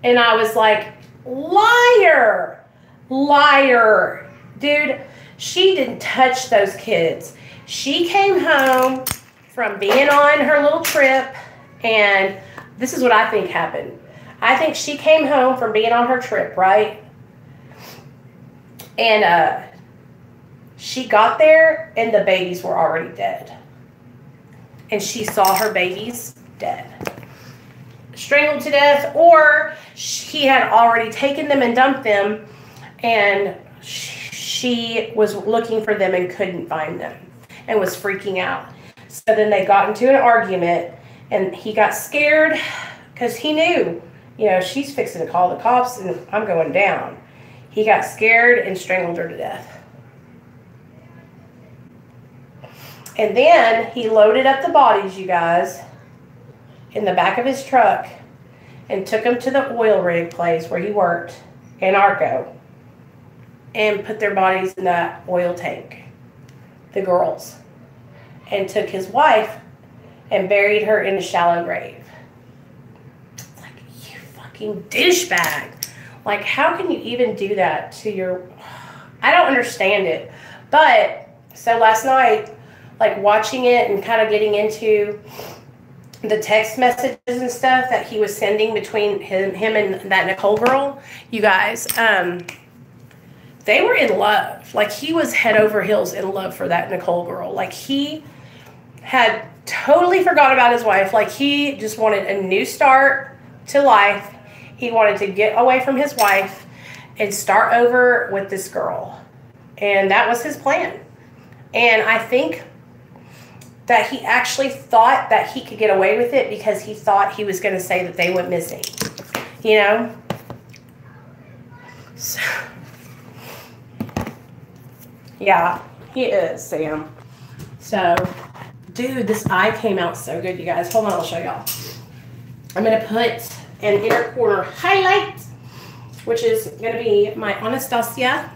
And I was like, liar, liar. Dude, she didn't touch those kids. She came home from being on her little trip, and this is what I think happened. I think she came home from being on her trip, right? And she got there, and the babies were already dead. And she saw her babies dead. Strangled to death, or he had already taken them and dumped them, and she was looking for them and couldn't find them and was freaking out. So then they got into an argument, and he got scared because he knew, you know, she's fixing to call the cops and I'm going down. He got scared and strangled her to death. And then he loaded up the bodies, you guys, in the back of his truck and took them to the oil rig place where he worked in Arco. and put their bodies in that oil tank, the girls, and took his wife and buried her in a shallow grave. It's like, you fucking douchebag. Like, how can you even do that to your... I don't understand it. But, so last night, like, watching it and kind of getting into the text messages and stuff that he was sending between him and that Nicole girl, you guys, they were in love. Like, he was head over heels in love for that Nicole girl. Like, he had totally forgot about his wife. Like, he just wanted a new start to life. He wanted to get away from his wife and start over with this girl. And that was his plan. And I think that he actually thought that he could get away with it because he thought he was going to say that they went missing. You know? So, yeah, he is, Sam. So, dude, this eye came out so good, you guys. Hold on, I'll show y'all. I'm going to put an inner corner highlight, which is going to be my Anastasia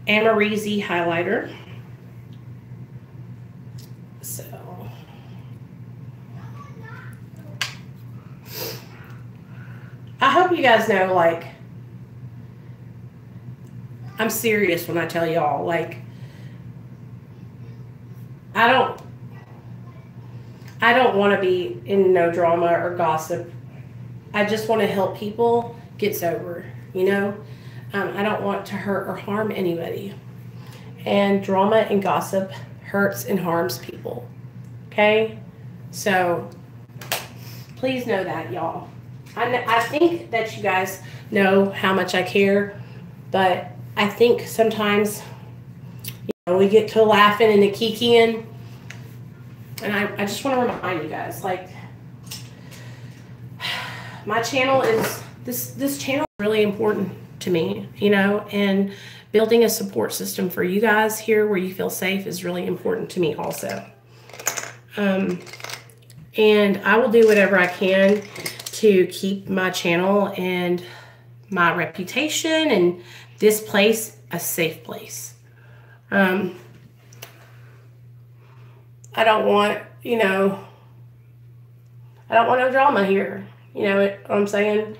Amarizi highlighter. So, I hope you guys know, like, I'm serious when I tell y'all, like, I don't want to be in no drama or gossip. I just want to help people get sober, you know? I don't want to hurt or harm anybody. And drama and gossip hurts and harms people. Okay? So, please know that, y'all. I think that you guys know how much I care, but I think sometimes, you know, we get to laughing and to kikiing, and I just want to remind you guys, like, my channel is, this channel is really important to me, you know, and building a support system for you guys here where you feel safe is really important to me also. And I will do whatever I can to keep my channel and my reputation and this place a safe place. I don't want, you know, I don't want no drama here. You know what I'm saying?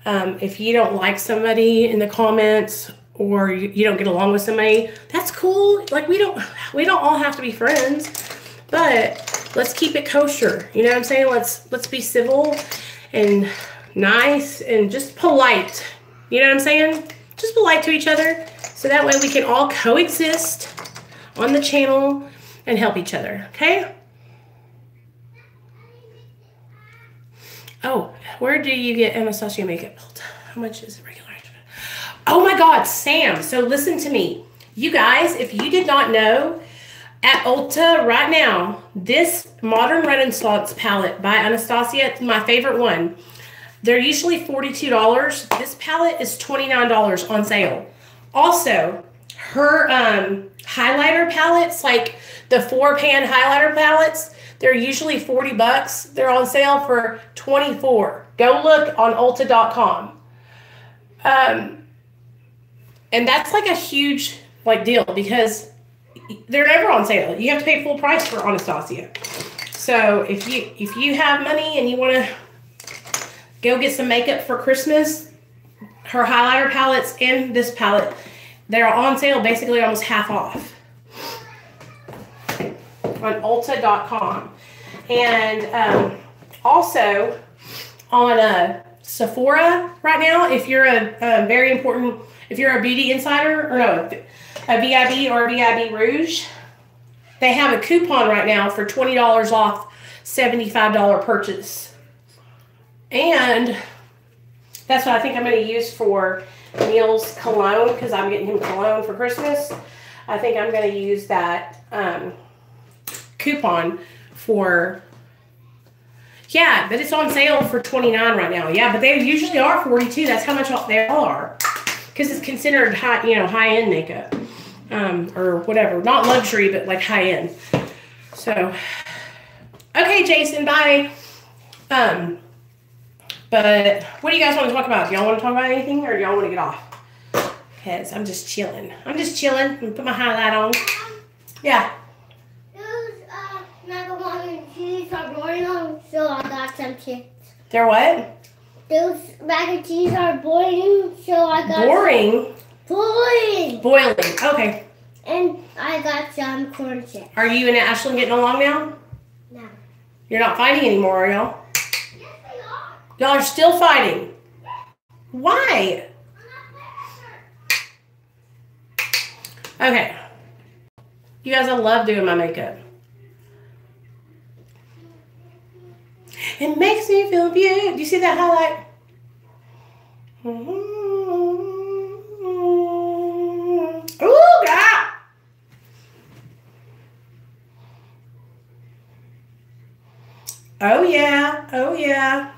If you don't like somebody in the comments or you don't get along with somebody, that's cool. Like, we don't all have to be friends, but let's keep it kosher. You know what I'm saying? Let's be civil and nice and just polite. You know what I'm saying? Just polite to each other, so that way we can all coexist on the channel and help each other, okay? Oh, where do you get Anastasia makeup built? How much is it regular? Oh my God, Sam. So listen to me. You guys, if you did not know, at Ulta right now, this Modern Renaissance palette by Anastasia, my favorite one, they're usually $42. This palette is $29 on sale. Also, her highlighter palettes, like the 4-pan highlighter palettes, they're usually 40 bucks. They're on sale for $24. Go look on Ulta.com. And that's like a huge like deal because they're never on sale. You have to pay full price for Anastasia. So if you have money and you want to go get some makeup for Christmas, her highlighter palettes and this palette, they're on sale basically almost half off on Ulta.com. And also on Sephora right now, if you're if you're a beauty insider, or no, a VIB or a VIB Rouge, they have a coupon right now for $20 off $75 purchase. And that's what I think I'm going to use for Neil's cologne, because I'm getting him cologne for Christmas. I think I'm going to use that coupon for, yeah, but it's on sale for $29 right now. Yeah, but they usually are $42. That's how much they all are, because it's considered high, you know, high-end makeup, or whatever. Not luxury, but like high-end. So, okay, Jason, bye. But what do you guys want to talk about? Do y'all want to talk about anything, or do y'all want to get off? Because I'm just chilling. I'm just chilling. I'm put my highlight on. Yeah. Those macaroni and cheese are boiling, so I got some chips. They're what? Those mac and cheese are boiling, so I got Boring? boiling. Boiling. Okay. And I got some corn chips. Are you and Ashlyn getting along now? No. You're not fighting anymore, are y'all? Yes, they are. Y'all are still fighting. Why? Okay. You guys, I love doing my makeup. It makes me feel beautiful. Do you see that highlight? Ooh, God! Oh, yeah. Oh, yeah.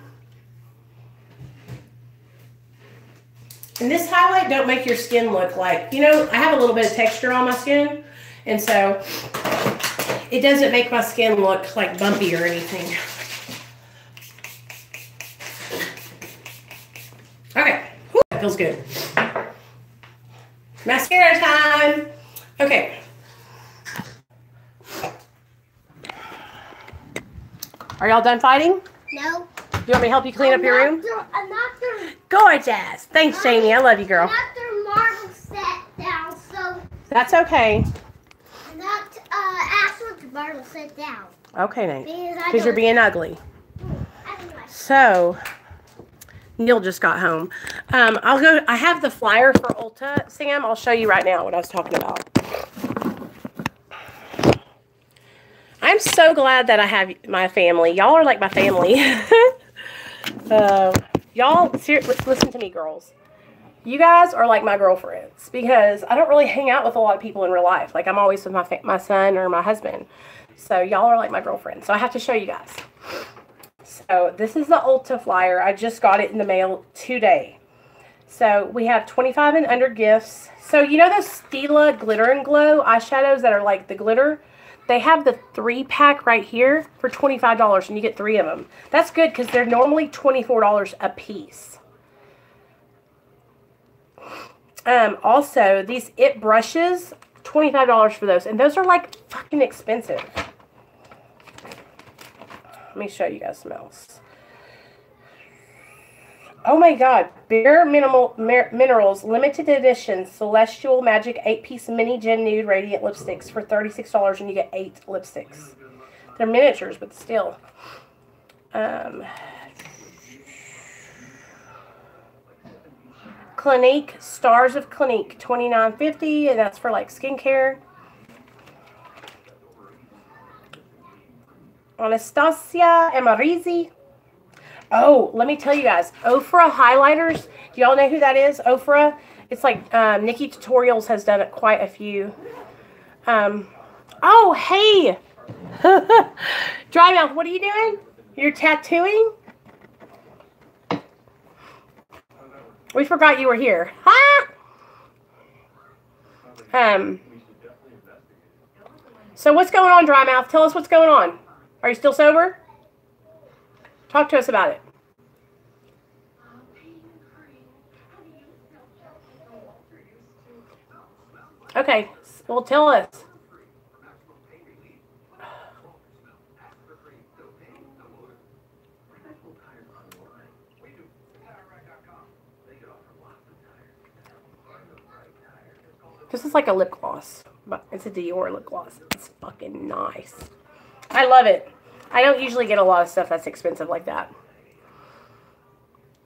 And this highlight don't make your skin look like, you know, I have a little bit of texture on my skin. And so it doesn't make my skin look like bumpy or anything. Okay. Whew, that feels good. Mascara time. Okay. Are y'all done fighting? No. Do you want me to help you clean up your room? I'm not their, Gorgeous. Thanks, Jamie. I love you, girl. I'm not their marble set down, so That's okay. I'm not Ashland's marble set down. Okay, Nate. Because Because you're being ugly. I don't like So, Neil just got home. I'll go. I have the flyer for Ulta, Sam. I'll show you right now what I was talking about. I'm so glad that I have my family. Y'all are like my family. Y'all, listen to me, girls. You guys are like my girlfriends because I don't really hang out with a lot of people in real life. Like, I'm always with my son or my husband. So, y'all are like my girlfriends. So, I have to show you guys. So, this is the Ulta flyer. I just got it in the mail today. So, we have 25 and under gifts. So, you know those Stila Glitter and Glow eyeshadows that are like the glitter? They have the 3-pack right here for $25, and you get 3 of them. That's good because they're normally $24 a piece. Also, these IT brushes, $25 for those. And those are like fucking expensive. Let me show you guys some else. Oh my God. Bare Minerals Limited Edition Celestial Magic 8-piece Mini Gen Nude Radiant Lipsticks for $36, and you get 8 lipsticks. They're miniatures, but still. Clinique, Stars of Clinique, $29.50, and that's for like skincare. Anastasia Amarizi. Oh, let me tell you guys, Ofra highlighters. Do y'all know who that is? Ofra. It's like Nikki Tutorials has done it quite a few. Oh, hey. Dry Mouth, what are you doing? You're tattooing? We forgot you were here. Ha! So what's going on, Dry Mouth? Tell us what's going on. Are you still sober? Talk to us about it. Okay, well, tell us. This is like a lip gloss, but it's a Dior lip gloss. It's fucking nice. I love it. I don't usually get a lot of stuff that's expensive like that.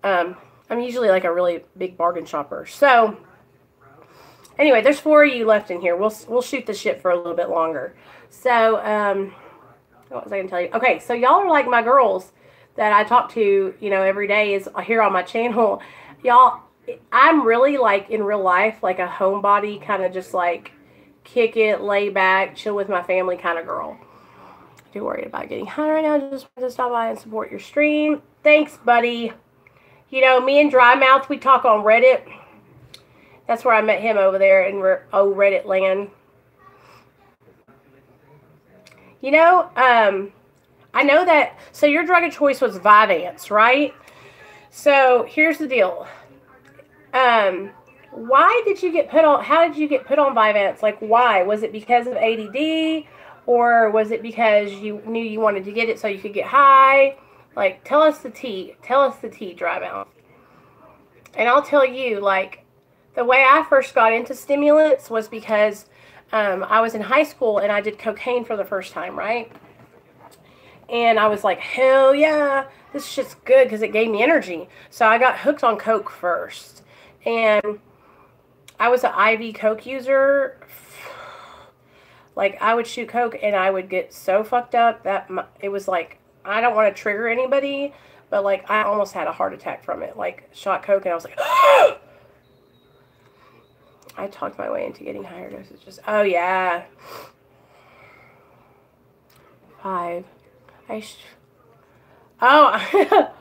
I'm usually like a really big bargain shopper. So, anyway, there's 4 of you left in here. We'll shoot the shit for a little bit longer. So, what was I going to tell you? Okay, so y'all are like my girls that I talk to, you know, every day is here on my channel. Y'all, I'm really like in real life, like a homebody, kind of just like kick it, lay back, chill with my family kind of girl. Too worried about getting high right now. Just wanted to stop by and support your stream. Thanks, buddy. You know, me and Dry Mouth, we talk on Reddit. That's where I met him over there in Reddit land. You know, I know that. So your drug of choice was Vyvanse, right? So here's the deal. Why did you get put on, how did you get put on Vyvanse? Like, why? Was it because of ADD? Or was it because you knew you wanted to get it so you could get high? Like, tell us the tea. Tell us the tea, Dry Mouth. And I'll tell you, like, the way I first got into stimulants was because I was in high school and I did cocaine for the first time, right? And I was like, hell yeah, this shit's good because it gave me energy. So I got hooked on coke first. And I was an IV coke user. Like, I would shoot coke and I would get so fucked up that it was like, I don't want to trigger anybody, but like, I almost had a heart attack from it. Like, shot coke and I was like, I talked my way into getting higher dosages. Oh, yeah. 5. Oh,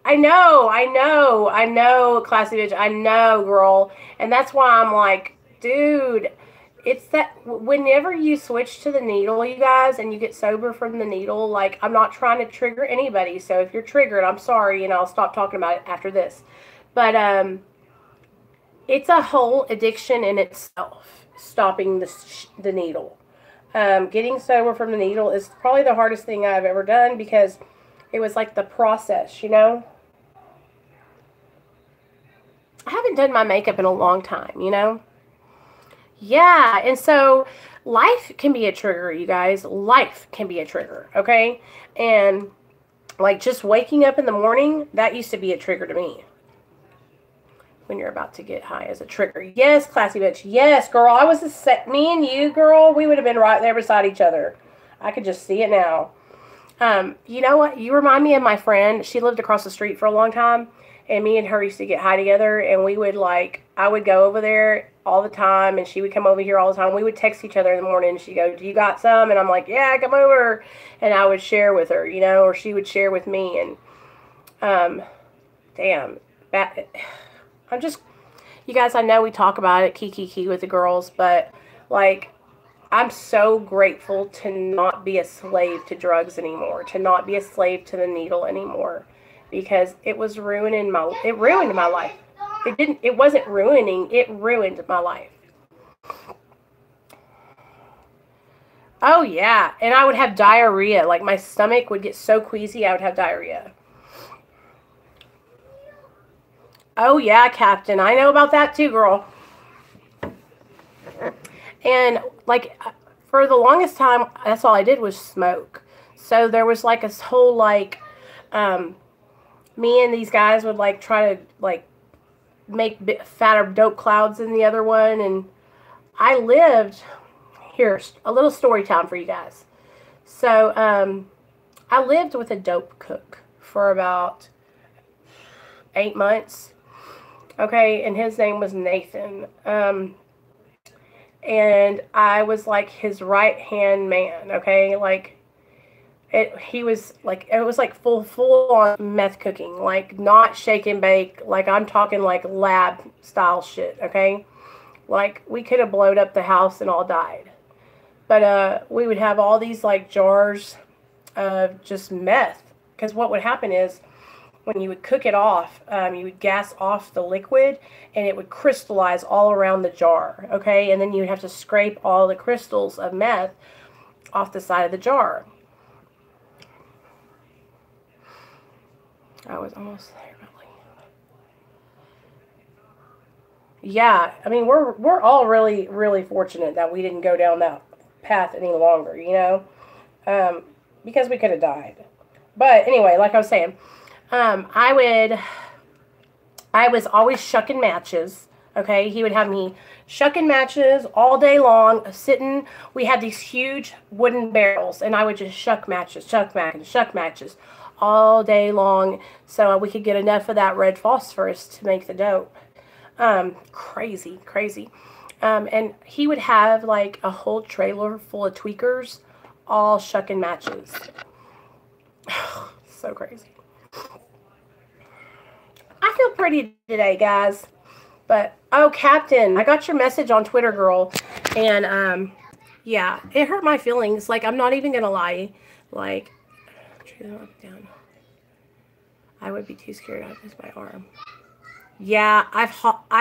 I know, classy bitch. I know, girl. And that's why I'm like, dude, it's that whenever you switch to the needle, you guys, and you get sober from the needle, like, I'm not trying to trigger anybody. So if you're triggered, I'm sorry, and I'll stop talking about it after this. But it's a whole addiction in itself, stopping the needle. Getting sober from the needle is probably the hardest thing I've ever done because it was like the process, you know? I haven't done my makeup in a long time, you know? Yeah, and so life can be a trigger, you guys. Life can be a trigger, okay? And like just waking up in the morning, that used to be a trigger to me. When you're about to get high as a trigger. Yes, classy bitch. Yes, girl. I was me and you, girl, we would have been right there beside each other. I could just see it now. You know what? You remind me of my friend. She lived across the street for a long time. And me and her used to get high together. And we would like, I would go over there all the time. And she would come over here all the time. We would text each other in the morning. And she'd go, do you got some? And I'm like, yeah, come over. And I would share with her, you know, or she would share with me. And, damn. I'm just, you guys, I know we talk about it, kiki with the girls, but like, I'm so grateful to not be a slave to drugs anymore, to not be a slave to the needle anymore, because it was ruining it ruined my life. It wasn't ruining, it ruined my life. Oh yeah, and I would have diarrhea, like my stomach would get so queasy, I would have diarrhea. Oh, yeah, Captain. I know about that too, girl. And, like, for the longest time, that's all I did was smoke. So there was, like, this whole, like, me and these guys would, like, try to, like, make fatter dope clouds in the other one. And I lived, here's a little story time for you guys. So, I lived with a dope cook for about 8 months. Okay, and his name was Nathan. And I was like his right-hand man, okay? Like, it was like full on meth cooking, like not shake and bake, like I'm talking like lab style shit, okay? Like, we could have blown up the house and all died. But we would have all these like jars of just meth, because what would happen is, when you would cook it off, you would gas off the liquid, and it would crystallize all around the jar, okay? And then you would have to scrape all the crystals of meth off the side of the jar. I was almost there, really. Yeah, I mean, we're all really, really fortunate that we didn't go down that path any longer, you know? Because we could have died. But anyway, like I was saying, I was always shucking matches, okay? He would have me shucking matches all day long, sitting. We had these huge wooden barrels, and I would just shuck matches all day long so we could get enough of that red phosphorus to make the dope. Crazy. And he would have, like, a whole trailer full of tweakers all shucking matches. So crazy. I feel pretty today, guys. But, oh, Captain, I got your message on Twitter, girl. And, yeah, it hurt my feelings. Like, I'm not even going to lie. Like, down. I would be too scared. I'd lose my arm. Yeah, I've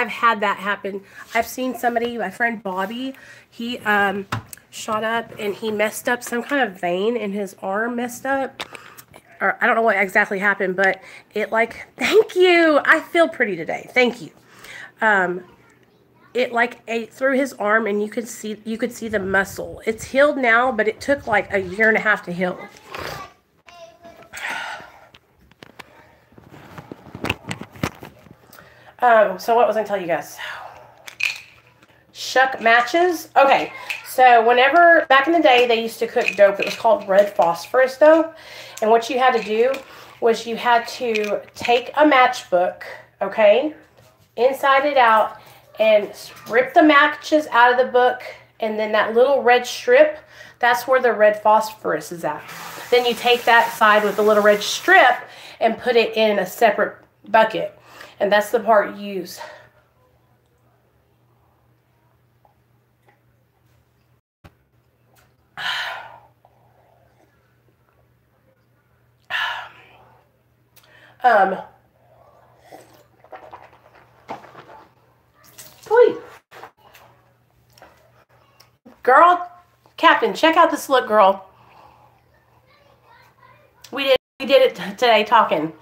had that happen. I've seen somebody, my friend Bobby, he shot up and he messed up some kind of vein in his arm messed up. Or I don't know what exactly happened, but it like, thank you. I feel pretty today. Thank you. It like ate through his arm and you could see the muscle. It's healed now, but it took like a year and a half to heal. So what was I telling you guys? Shuck matches. Okay, so whenever, back in the day, they used to cook dope. It was called red phosphorus dope. And what you had to do was you had to take a matchbook, okay, inside it out, and rip the matches out of the book. And then that little red strip, that's where the red phosphorus is at. Then you take that side with the little red strip and put it in a separate bucket. And that's the part you use. Sweet. Girl, Captain, check out this look, girl. We did it today talking.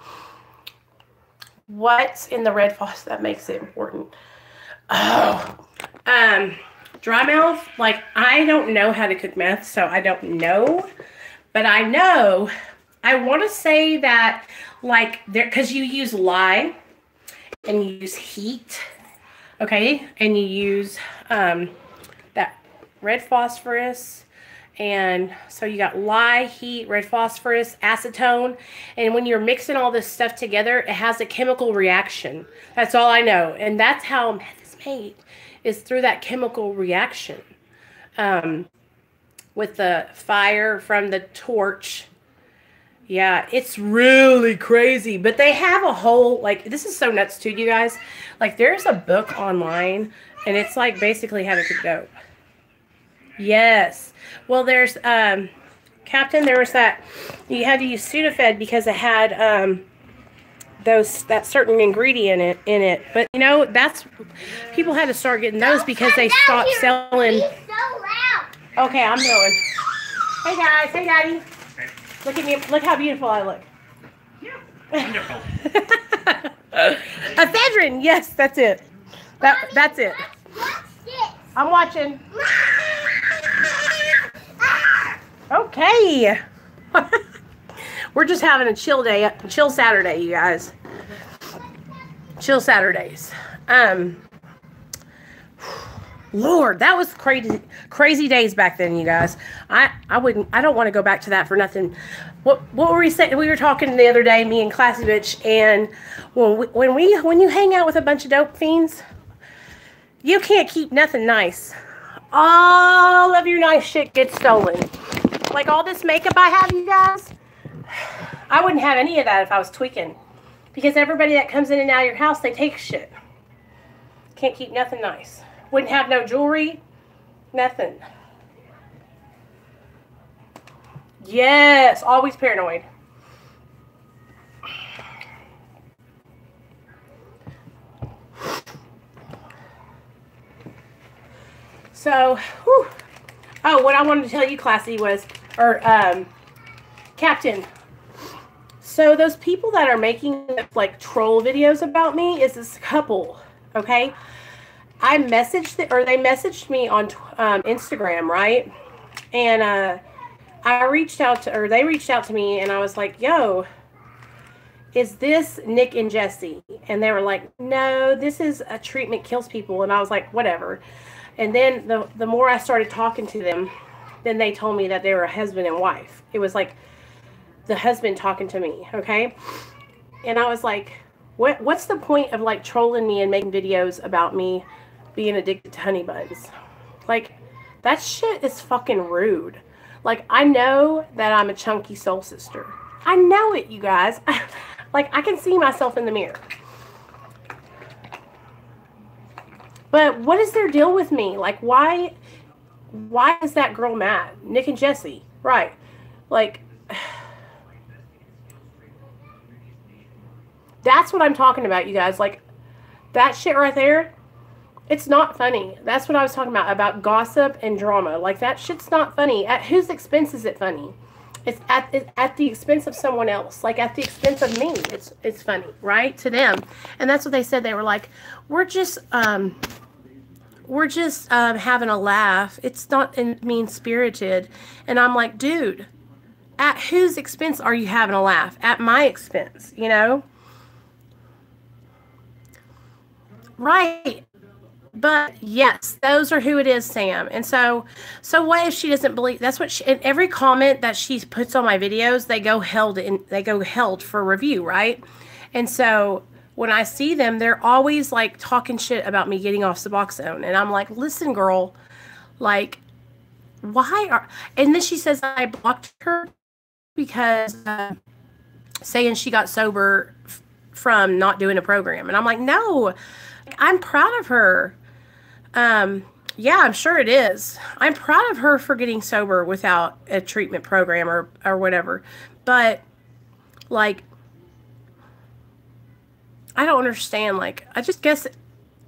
What's in the red phosphorus that makes it important? Oh, dry mouth. Like, I don't know how to cook meth, so I don't know. But I know, I want to say that, like, there, because you use lye and you use heat, okay? And you use that red phosphorus. And so you got lye, heat, red phosphorus, acetone. And when you're mixing all this stuff together, it has a chemical reaction. That's all I know. And that's how meth is made, is through that chemical reaction. With the fire from the torch. Yeah, it's really crazy. But they have a whole, like, this is so nuts too, you guys. Like, there's a book online, and it's like basically how to cook dope. Yes. Well, there's, Captain, there was that, you had to use Sudafed because it had, that certain ingredient in it. But, you know, that's, people had to start getting those because they stopped selling. He's so loud. Okay, I'm going. Hey, guys. Hey, Daddy. Look at me. Look how beautiful I look. Yeah, wonderful. Ephedrine. Yes, that's it. That's it. What's this? I'm watching. Okay. We're just having a chill day, chill Saturday, you guys. Chill Saturdays. Lord, that was crazy days back then, you guys. I don't want to go back to that for nothing. What were we saying? We were talking the other day, me and Classy Bitch, and when you hang out with a bunch of dope fiends, you can't keep nothing nice. All of your nice shit gets stolen. Like all this makeup I have, you guys, I wouldn't have any of that if I was tweaking. Because everybody that comes in and out of your house, they take shit. Can't keep nothing nice. Wouldn't have no jewelry, nothing. Yes, always paranoid. So, whew. Oh, what I wanted to tell you, Classy, was, Captain. So those people that are making like troll videos about me is this couple, okay? They messaged me on Instagram, right? And they reached out to me, and I was like, "Yo, is this Nick and Jesse?" And they were like, "No, this is a treatment kills people." And I was like, "Whatever." And then the more I started talking to them, then they told me that they were a husband and wife. It was like the husband talking to me, okay? And I was like, what's the point of like trolling me and making videos about me being addicted to honey buns? Like, that shit is fucking rude. Like, I know that I'm a chunky soul sister. I know it, you guys. Like, I can see myself in the mirror. But what is their deal with me? Like, why is that girl mad? Nick and Jesse, right? Like, that's what I'm talking about, you guys. Like, That shit right there, it's not funny. That's what I was talking about gossip and drama. Like, that shit's not funny. At whose expense is it funny? It's at the expense of someone else. Like, at the expense of me. It's funny, right? To them. And that's what they said. They were like, we're just having a laugh. It's not mean-spirited. And I'm like, dude, at whose expense are you having a laugh? At my expense, you know? Right. But yes, those are who it is, Sam. And so what if she doesn't believe? That's what in every comment that she puts on my videos, they go held for review, right? And so when I see them, they're always like talking shit about me getting off Suboxone, and I'm like, listen, girl, like, why are? And then she says I blocked her because saying she got sober from not doing a program, and I'm like, no, I'm proud of her. Yeah, I'm sure it is. I'm proud of her for getting sober without a treatment program or whatever. But, like, I don't understand. Like, I just guess,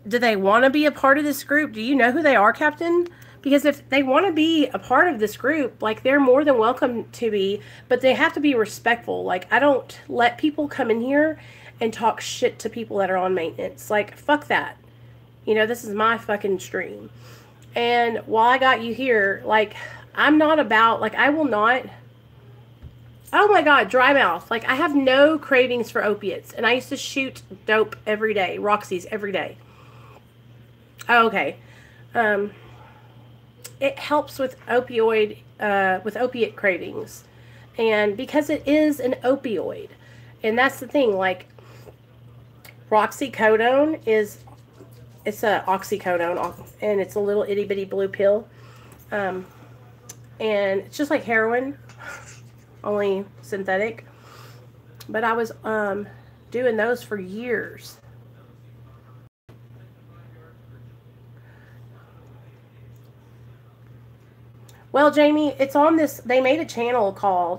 do they want to be a part of this group? Do you know who they are, Captain? Because if they want to be a part of this group, like, they're more than welcome to be, but they have to be respectful. Like, I don't let people come in here and talk shit to people that are on maintenance. Like, fuck that. You know, this is my fucking stream. And while I got you here, like, I'm not about, like, I will not, oh my God, dry mouth. Like, I have no cravings for opiates. And I used to shoot dope every day, Roxy's every day. Oh, okay. It helps with opiate cravings. And because it is an opioid. And that's the thing, like, Roxycodone it's a oxycodone, and it's a little itty bitty blue pill. And it's just like heroin, only synthetic. But I was doing those for years. Well, Jamie, it's on this, they made a channel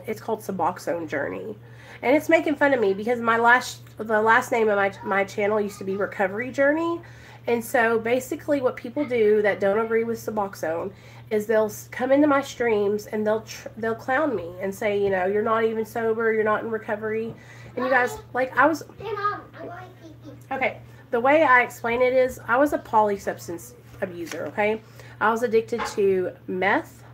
it's called Suboxone Journey. And it's making fun of me because the last name of my channel used to be Recovery Journey. And so basically what people do that don't agree with Suboxone is they'll come into my streams and they'll clown me and say, you know, you're not even sober, you're not in recovery. And you guys, like, okay, the way I explain it is I was a polysubstance abuser, okay? I was addicted to meth,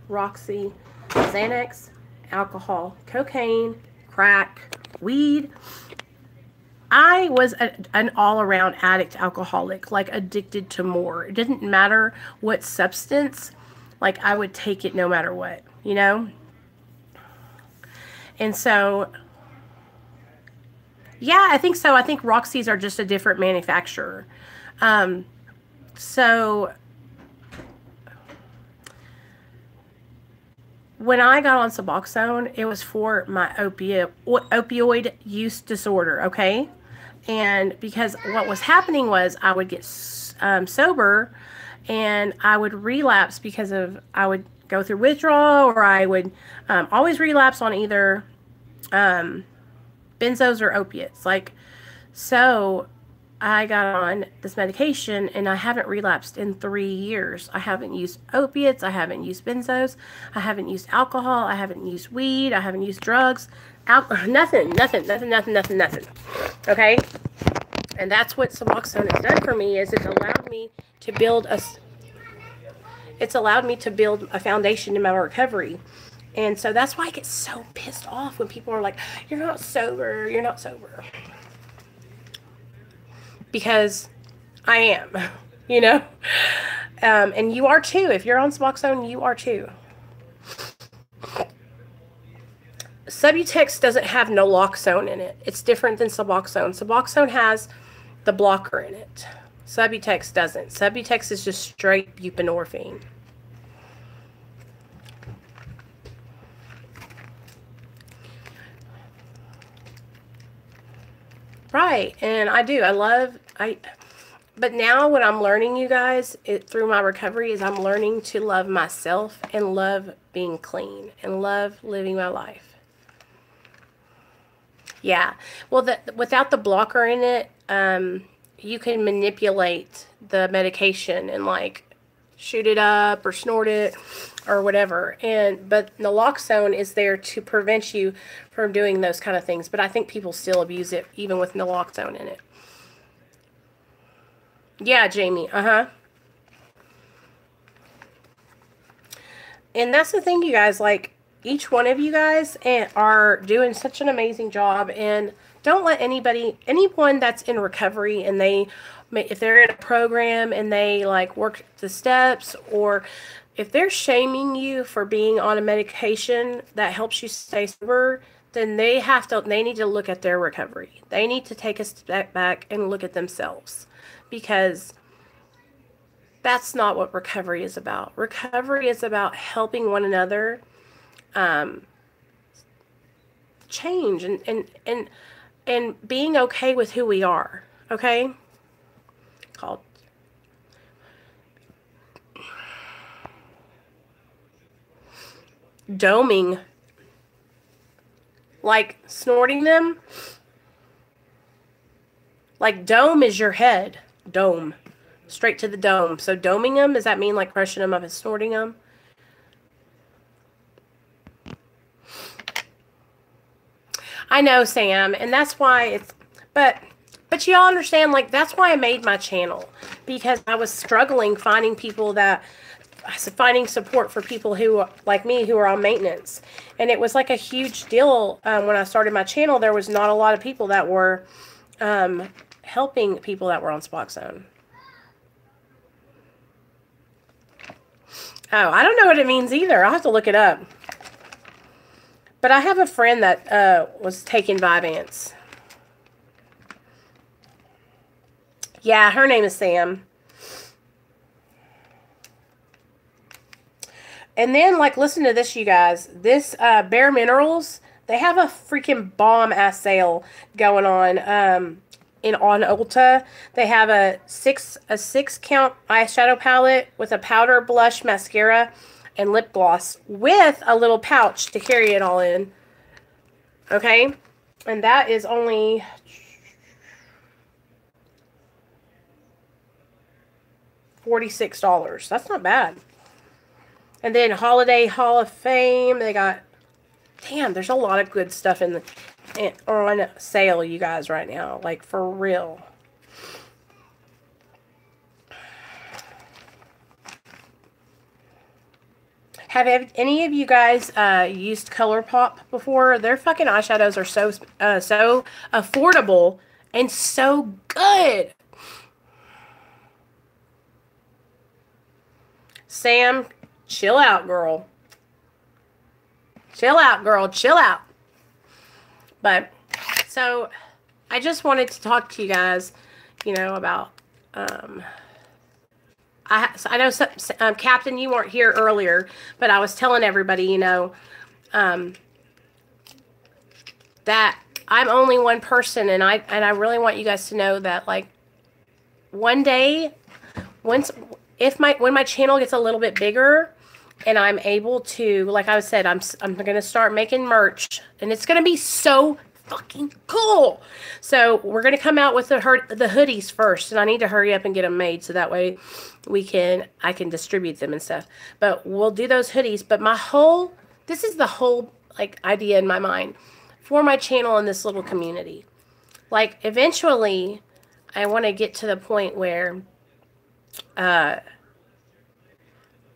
Roxy, Xanax, alcohol, cocaine, crack, weed. I was an all-around addict, alcoholic, like addicted to more. It didn't matter what substance, like I would take it no matter what, you know? And so, yeah, I think so. I think Roxy's are just a different manufacturer. So, when I got on Suboxone, it was for my opioid use disorder, okay? And because what was happening was I would get sober and I would relapse because I would go through withdrawal, or I would always relapse on either benzos or opiates. Like, so I got on this medication and I haven't relapsed in 3 years. I haven't used opiates. I haven't used benzos. I haven't used alcohol. I haven't used weed. I haven't used drugs. Nothing. Okay? And that's what Suboxone has done for me, is it's allowed me to build a foundation in my recovery. And so that's why I get so pissed off when people are like, you're not sober. Because I am, you know? And you are too. If you're on Suboxone, you are too. Subutex doesn't have naloxone in it. It's different than Suboxone. Suboxone has the blocker in it. Subutex doesn't. Subutex is just straight buprenorphine. Right, and I do. But now what I'm learning, you guys, through my recovery, is I'm learning to love myself and love being clean and love living my life. Yeah. Well, without the blocker in it, you can manipulate the medication and like shoot it up or snort it or whatever. But naloxone is there to prevent you from doing those kind of things. But I think people still abuse it even with naloxone in it. Yeah, Jamie. And that's the thing, you guys, like, each one of you guys are doing such an amazing job, and don't let anyone that's in recovery and if they're in a program and they like work the steps, or if they're shaming you for being on a medication that helps you stay sober, then they need to look at their recovery. They need to take a step back and look at themselves, because that's not what recovery is about. Recovery is about helping one another change and being okay with who we are. Okay? Called doming. Like snorting them. Like dome is your head. Dome. Straight to the dome. So doming them, does that mean like crushing them up and snorting them? I know, Sam, and that's why it's, but y'all understand, like, that's why I made my channel, because I was struggling finding support for people who, like me, who are on maintenance. And it was like a huge deal when I started my channel. There was not a lot of people that were helping people that were on Suboxone. Oh, I don't know what it means either. I'll have to look it up. But I have a friend that was taking Vyvanse. Yeah, her name is Sam. And then, like, listen to this, you guys. This Bare Minerals, they have a freaking bomb-ass sale going on on Ulta. They have a six count eyeshadow palette with a powder, blush, mascara, and lip gloss with a little pouch to carry it all in. Okay? And that is only $46. That's not bad. And then Holiday Hall of Fame, they got, damn, there's a lot of good stuff on sale, you guys, right now. Like, for real. Have any of you guys used ColourPop before? Their fucking eyeshadows are so affordable and so good. Sam, chill out, girl. Chill out, girl. Chill out. But, so, I just wanted to talk to you guys, you know, about, I know, Captain, you weren't here earlier, but I was telling everybody, you know, that I'm only one person, and I really want you guys to know that, like, one day, when my channel gets a little bit bigger, and I'm able to, like I said, I'm gonna start making merch, and it's gonna be so fucking cool. So we're gonna come out with the hoodies first, and I need to hurry up and get them made so that way I can distribute them and stuff. But we'll do those hoodies. But this is the whole like idea in my mind for my channel and this little community. Like, eventually I want to get to the point where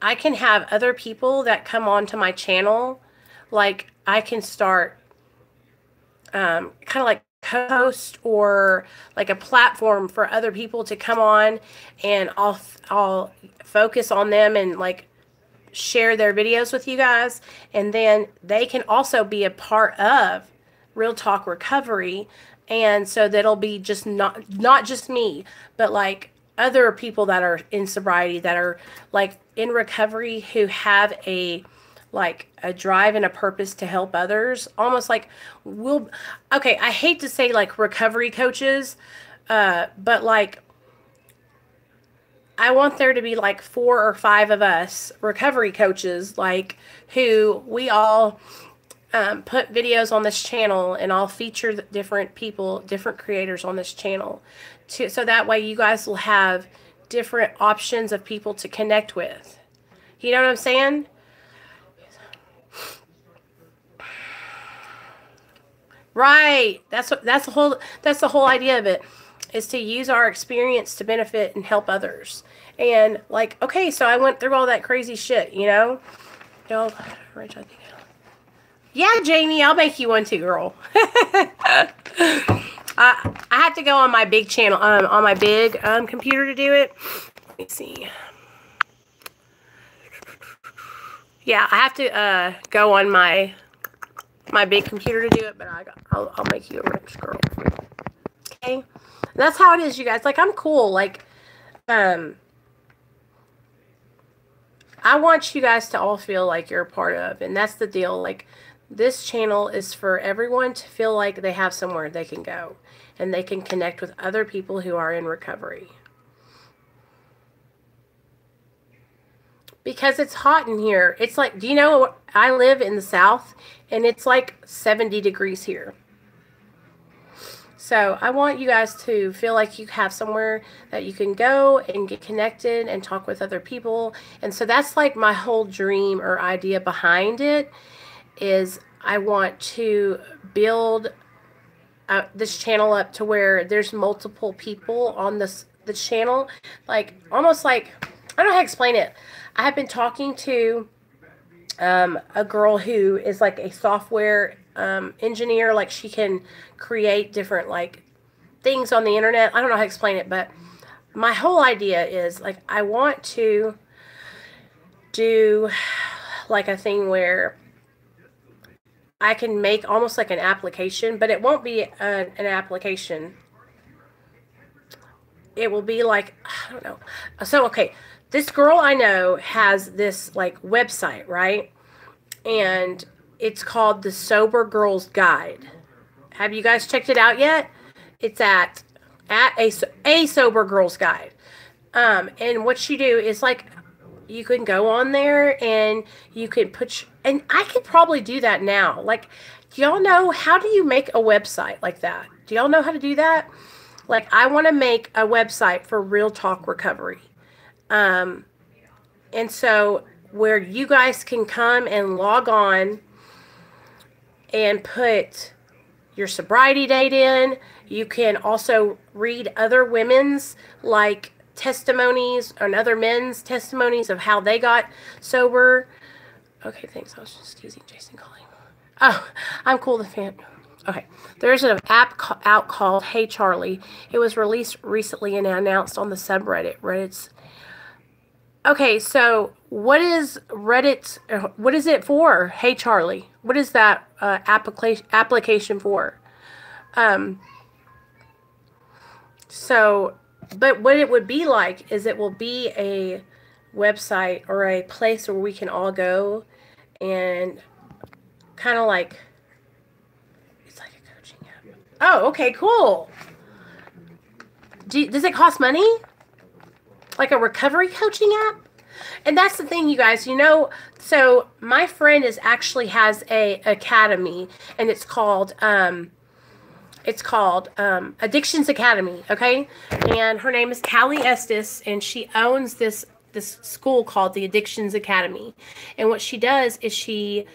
I can have other people that come onto my channel. Like, I can start kind of like co-host or like a platform for other people to come on, and I'll focus on them and like share their videos with you guys, and then they can also be a part of Real Talk Recovery. And so that'll be just not just me, but like other people that are in sobriety, that are like in recovery, who have a drive and a purpose to help others. Almost like okay, I hate to say like recovery coaches, but like I want there to be like 4 or 5 of us recovery coaches, like, who we all put videos on this channel, and I'll feature different people, different creators on this channel so that way you guys will have different options of people to connect with. You know what I'm saying? Right. That's the whole idea of it, is to use our experience to benefit and help others. And like, okay, so I went through all that crazy shit, you know? Yeah, Jamie, I'll make you one too, girl. I have to go on my big channel, on my big computer to do it. Let me see. Yeah, I have to go on my big computer to do it, but I'll make you a rich girl. Okay, and that's how it is, you guys. Like, I'm cool. Like, I want you guys to all feel like you're a part of, and that's the deal. Like, this channel is for everyone to feel like they have somewhere they can go, and they can connect with other people who are in recovery. Because it's hot in here. It's like, do you know, I live in the South, and it's like 70 degrees here. So I want you guys to feel like you have somewhere that you can go and get connected and talk with other people. And so that's like my whole dream or idea behind it, is I want to build this channel up to where there's multiple people on the channel. Like, almost like, I don't know how to explain it. I have been talking to a girl who is like a software engineer. Like, she can create different like things on the internet. I don't know how to explain it, but my whole idea is, like, I want to do like a thing where I can make almost like an application, but it won't be an application. It will be like, I don't know. So, okay, this girl I know has this like website, right? And it's called the Sober Girls Guide. Have you guys checked it out yet? It's at a Sober Girls Guide. And what you do is, like, you can go on there and you can put, and I could probably do that now. Like, do y'all know, how do you make a website like that? Do y'all know how to do that? Like, I want to make a website for Real Talk Recovery. And so where you guys can come and log on and put your sobriety date in. You can also read other women's like testimonies and other men's testimonies of how they got sober. Okay, thanks. I was just using Jason calling. Oh, I'm cool, the fan. Okay, there's an app out called Hey Charlie. It was released recently and announced on the subreddit. Reddit's. Okay, so what is Reddit? What is it for? Hey Charlie, what is that application for? So, but what it would be like is, it will be a website or a place where we can all go and kind of like, it's like a coaching app. Oh, okay, cool. Does it cost money? Like a recovery coaching app? And that's the thing, you guys, you know, so my friend actually has a academy, and it's called Addictions Academy, okay? And her name is Callie Estes, and she owns this school called the Addictions Academy. And what she does is she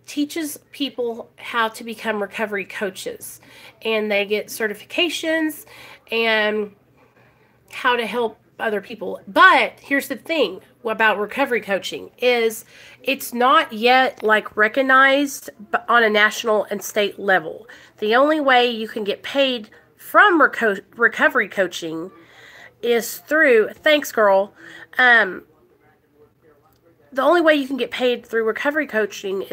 teaches people how to become recovery coaches, and they get certifications and how to help other people. But here's the thing about recovery coaching is, it's not yet like recognized on a national and state level. The only way you can get paid from recovery coaching is through, thanks girl, the only way you can get paid through recovery coaching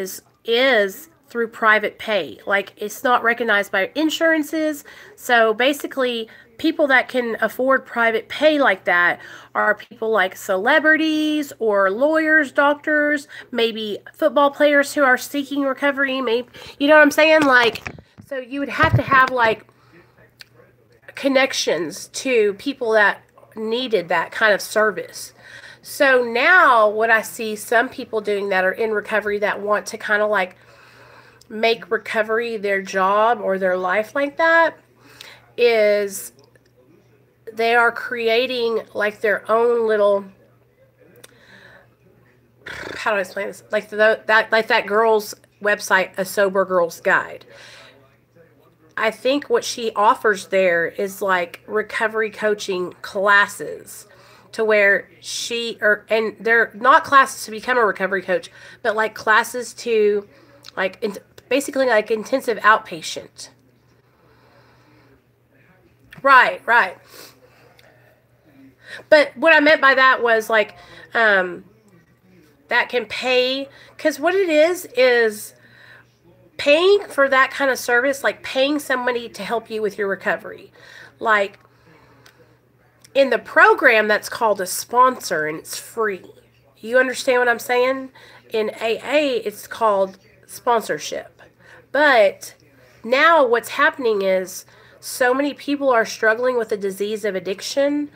is through private pay. Like, it's not recognized by insurances. So basically, people that can afford private pay like that are people like celebrities or lawyers, doctors, maybe football players who are seeking recovery. Maybe, you know what I'm saying? Like, so you would have to have like connections to people that needed that kind of service. So now what I see some people doing that are in recovery that want to kind of like make recovery their job or their life like that, is they are creating like their own little, how do I explain this? Like that girl's website, A Sober Girl's Guide. I think what she offers there is like recovery coaching classes, to where and they're not classes to become a recovery coach, but like classes to like basically like intensive outpatient. Right. But what I meant by that was like, that can pay, because what it is paying for that kind of service, like paying somebody to help you with your recovery. Like in the program, that's called a sponsor, and it's free. You understand what I'm saying? In AA, it's called sponsorship. But now what's happening is so many people are struggling with the disease of addiction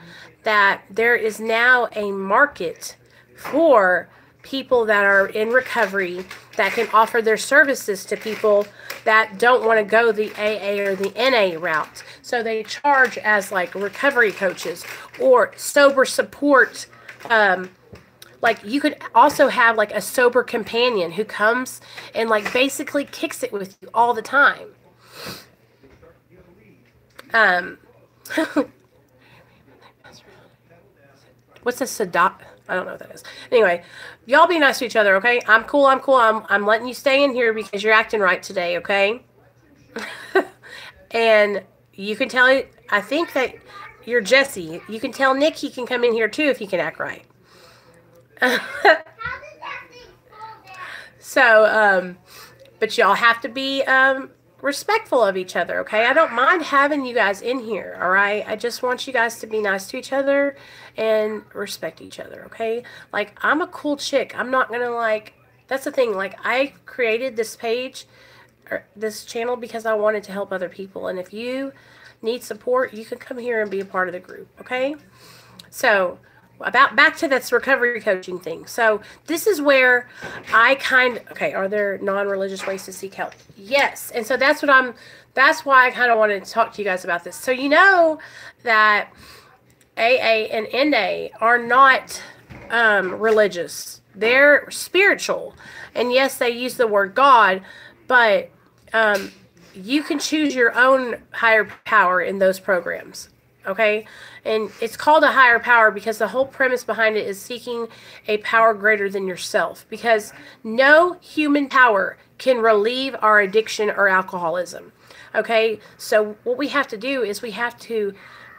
that there is now a market for people that are in recovery that can offer their services to people that don't want to go the AA or the NA route. So they charge as like recovery coaches or sober support. Like you could also have like a sober companion who comes and like basically kicks it with you all the time. What's a sedat? I don't know what that is. Anyway, y'all be nice to each other, okay? I'm cool. I'm letting you stay in here because you're acting right today, okay? And you can tell, I think that you're Jesse. You can tell Nick he can come in here too if he can act right. So, but y'all have to be respectful of each other, okay? I don't mind having you guys in here, all right? I just want you guys to be nice to each other and respect each other, okay? Like, I'm a cool chick. I'm not gonna, like, that's the thing. Like, I created this page, or this channel, because I wanted to help other people. And if you need support, you can come here and be a part of the group, okay? So, back to this recovery coaching thing. So this is where I okay, are there non-religious ways to seek help? Yes. And so that's why I kind of wanted to talk to you guys about this. So you know that AA and NA are not religious. They're spiritual. And yes, they use the word God, but you can choose your own higher power in those programs. Okay? And it's called a higher power because the whole premise behind it is seeking a power greater than yourself. Because no human power can relieve our addiction or alcoholism. Okay? So what we have to do is we have to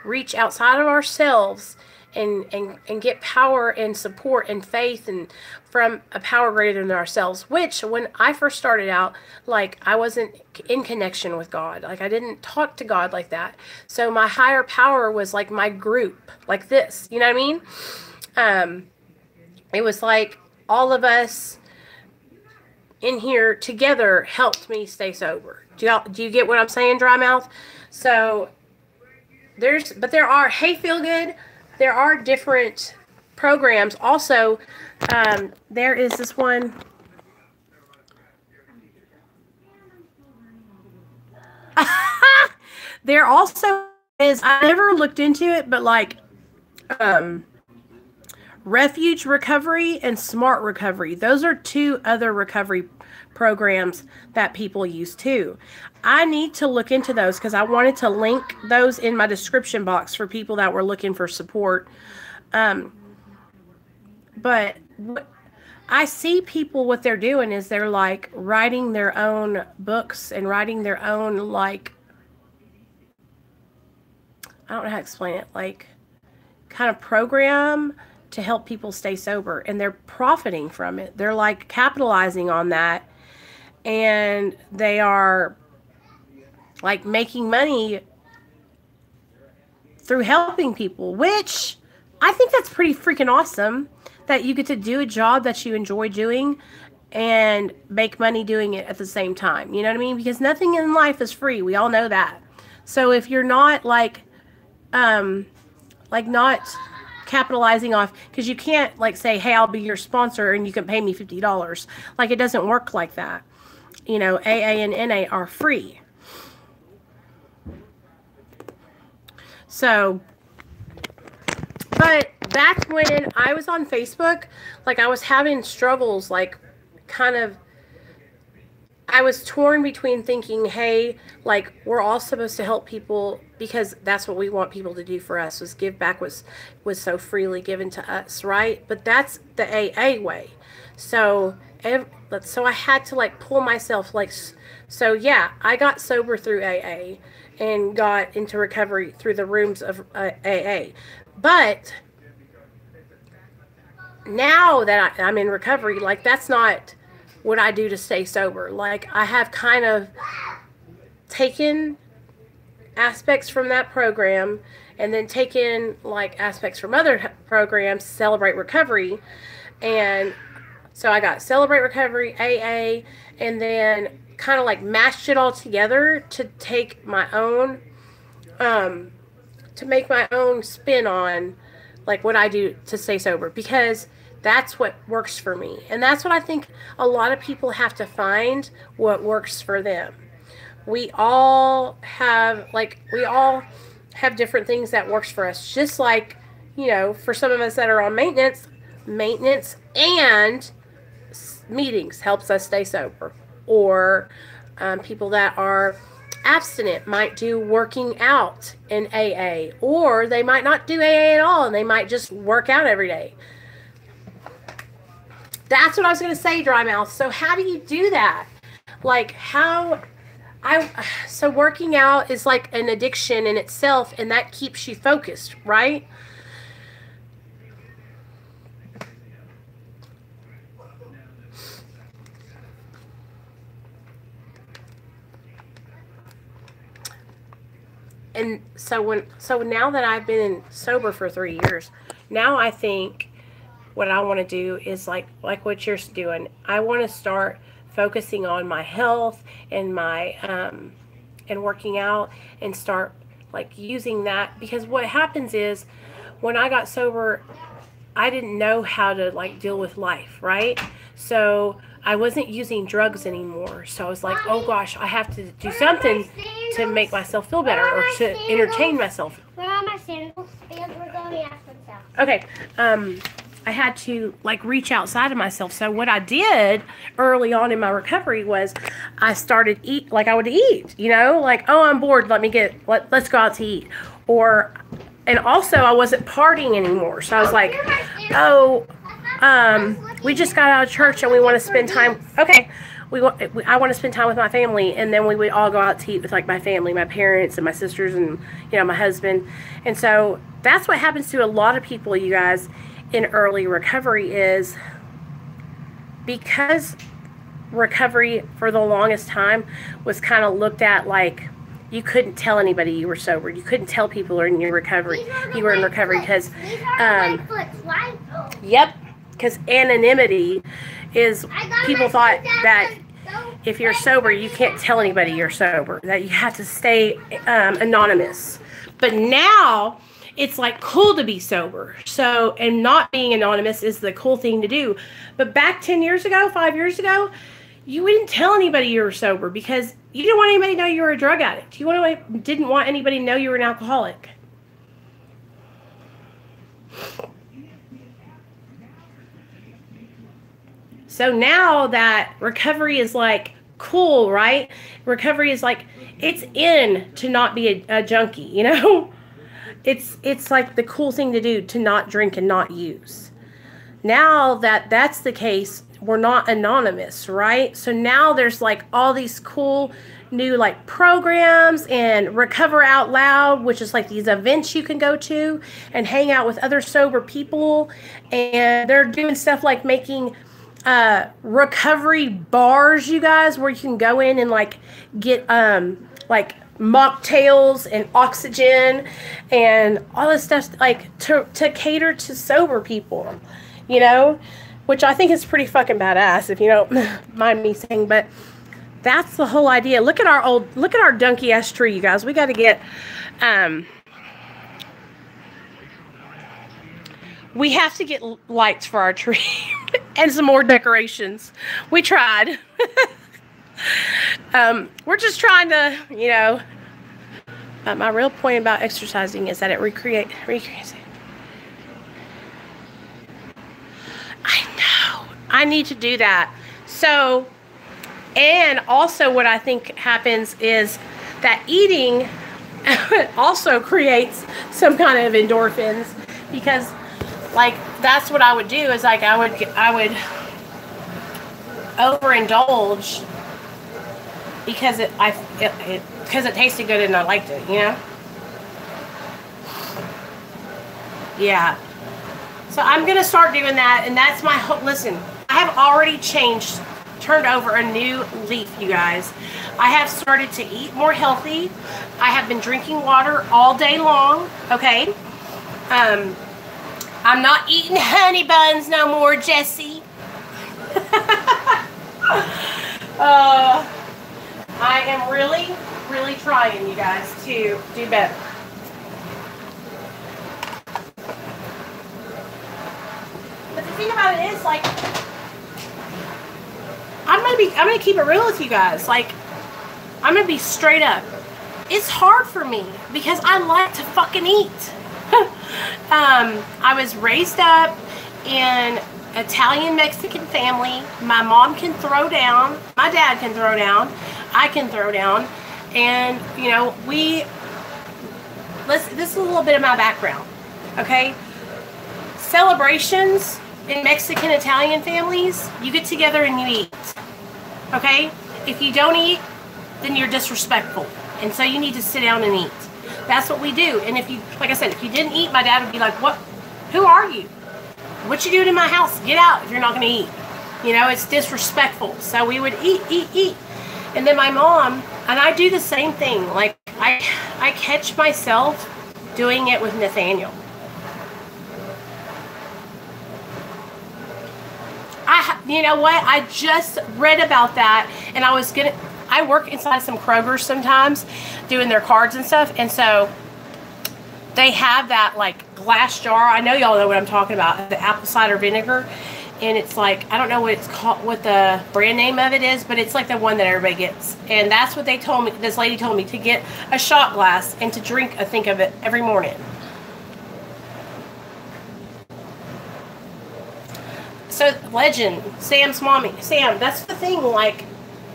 reach outside of ourselves and get power and support and faith and from a power greater than ourselves, which when I first started out, like I wasn't in connection with God. Like I didn't talk to God like that. So my higher power was like my group, like this, you know what I mean? It was like all of us in here together helped me stay sober. Do you get what I'm saying, dry mouth? So there are, hey, feel good. There are different programs. Also, there is this one. There also is, I never looked into it, but like Refuge Recovery and Smart Recovery. Those are two other recovery programs that people use too. I need to look into those because I wanted to link those in my description box for people that were looking for support. But I see people, what they're doing is they're like writing their own books and writing their own, like, I don't know how to explain it, like kind of program to help people stay sober, and they're profiting from it. They're like capitalizing on that, and they are like making money through helping people, which I think that's pretty freaking awesome, that you get to do a job that you enjoy doing and make money doing it at the same time. You know what I mean? Because nothing in life is free. We all know that. So if you're not like not capitalizing off, because you can't like say, hey, I'll be your sponsor and you can pay me $50. Like, it doesn't work like that. You know, AA and NA are free. So, but back when I was on Facebook, like I was having struggles, like kind of, I was torn between thinking, hey, like we're all supposed to help people because that's what we want people to do for us, was give back, was so freely given to us, right? But that's the AA way. So so I had to like pull myself, like, so yeah, I got sober through AA and got into recovery through the rooms of AA. But now that I'm in recovery, like that's not what I do to stay sober. Like I have kind of taken aspects from that program and then taken like aspects from other programs, Celebrate Recovery. And so I got Celebrate Recovery, AA, and then kind of like mashed it all together to take my own, to make my own spin on like what I do to stay sober, because that's what works for me. And that's what I think a lot of people have to find, what works for them. We all have different things that works for us. Just like, you know, for some of us that are on maintenance and meetings helps us stay sober. Or people that are abstinent might do working out in AA, or they might not do AA at all and they might just work out every day. That's what I was going to say, Dry Mouth. So how do you do that? Like so working out is like an addiction in itself, and that keeps you focused, right? And so now that I've been sober for 3 years, now I think what I want to do is like what you're doing. I want to start focusing on my health and my and working out, and start like using that, because what happens is when I got sober, I didn't know how to like deal with life, right? So I wasn't using drugs anymore. So I was like, oh gosh, I have to do something to make myself feel better or to entertain myself. Where are my sandals? Because we're going to ask themselves. Okay. I had to like reach outside of myself. So what I did early on in my recovery was I started I would eat, you know, like, oh, I'm bored. Let's go out to eat. And also I wasn't partying anymore. So I was like, oh, we just got out of church and we want to spend time. Okay. I want to spend time with my family, and then we would all go out to eat with like my family, my parents and my sisters and, you know, my husband. And so that's what happens to a lot of people, you guys, in early recovery, is because recovery for the longest time was kind of looked at like you couldn't tell anybody you were sober. You couldn't tell people you were in recovery because yep, because anonymity is, people thought that if you're sober you can't tell anybody you're sober, that you have to stay anonymous. But now it's like cool to be sober. So, and not being anonymous is the cool thing to do. But back 10 years ago, 5 years ago, you didn't tell anybody you were sober because you didn't want anybody to know you were a drug addict. You didn't want anybody to know you were an alcoholic. So now that recovery is like cool, right? Recovery is like, it's in to not be a junkie, you know? It's like the cool thing to do to not drink and not use. Now that that's the case, we're not anonymous, right? So now there's like all these cool new like programs and Recover Out Loud, which is like these events you can go to and hang out with other sober people. And they're doing stuff like making recovery bars, you guys, where you can go in and like get like mocktails and oxygen and all this stuff, like to cater to sober people, you know, which I think is pretty fucking badass, if you don't mind me saying. But that's the whole idea. Look at our donkey ass tree, you guys. We got to get we have to get lights for our tree and some more decorations. We tried. We're just trying to, you know, But my real point about exercising is that it recreates. I know. I need to do that. So, and also what I think happens is that eating also creates some kind of endorphins, because like that's what I would do is like I would overindulge because it tasted good and I liked it, you know? Yeah. So I'm going to start doing that, and that's my whole, listen, I have already turned over a new leaf, you guys. I have started to eat more healthy. I have been drinking water all day long, okay? I'm not eating honey buns no more, Jessie. I am really, really trying, you guys, to do better. But the thing about it is, like, I'm gonna keep it real with you guys. Like, I'm gonna be straight up. It's hard for me because I like to fucking eat. I was raised up in Italian Mexican family. My mom can throw down, my dad can throw down, I can throw down, and you know, this is a little bit of my background, okay? Celebrations in Mexican Italian families, you get together and you eat, okay? If you don't eat, then you're disrespectful, and so you need to sit down and eat. That's what we do. And if you, like I said, if you didn't eat, my dad would be like, what, who are you? What you doing in my house? Get out if you're not going to eat. You know, it's disrespectful. So we would eat. And then my mom, and I do the same thing. Like, I catch myself doing it with Nathaniel. You know what? I just read about that, and I work inside some Kroger sometimes doing their cards and stuff, and so they have that like glass jar. I know y'all know what I'm talking about, the apple cider vinegar, and it's like, I don't know what it's called, what the brand name of it is, but it's like the one that everybody gets. And that's what they told me, this lady told me, to get a shot glass and to drink a think of it every morning. So, legend, Sam's mommy. Sam, that's the thing, like,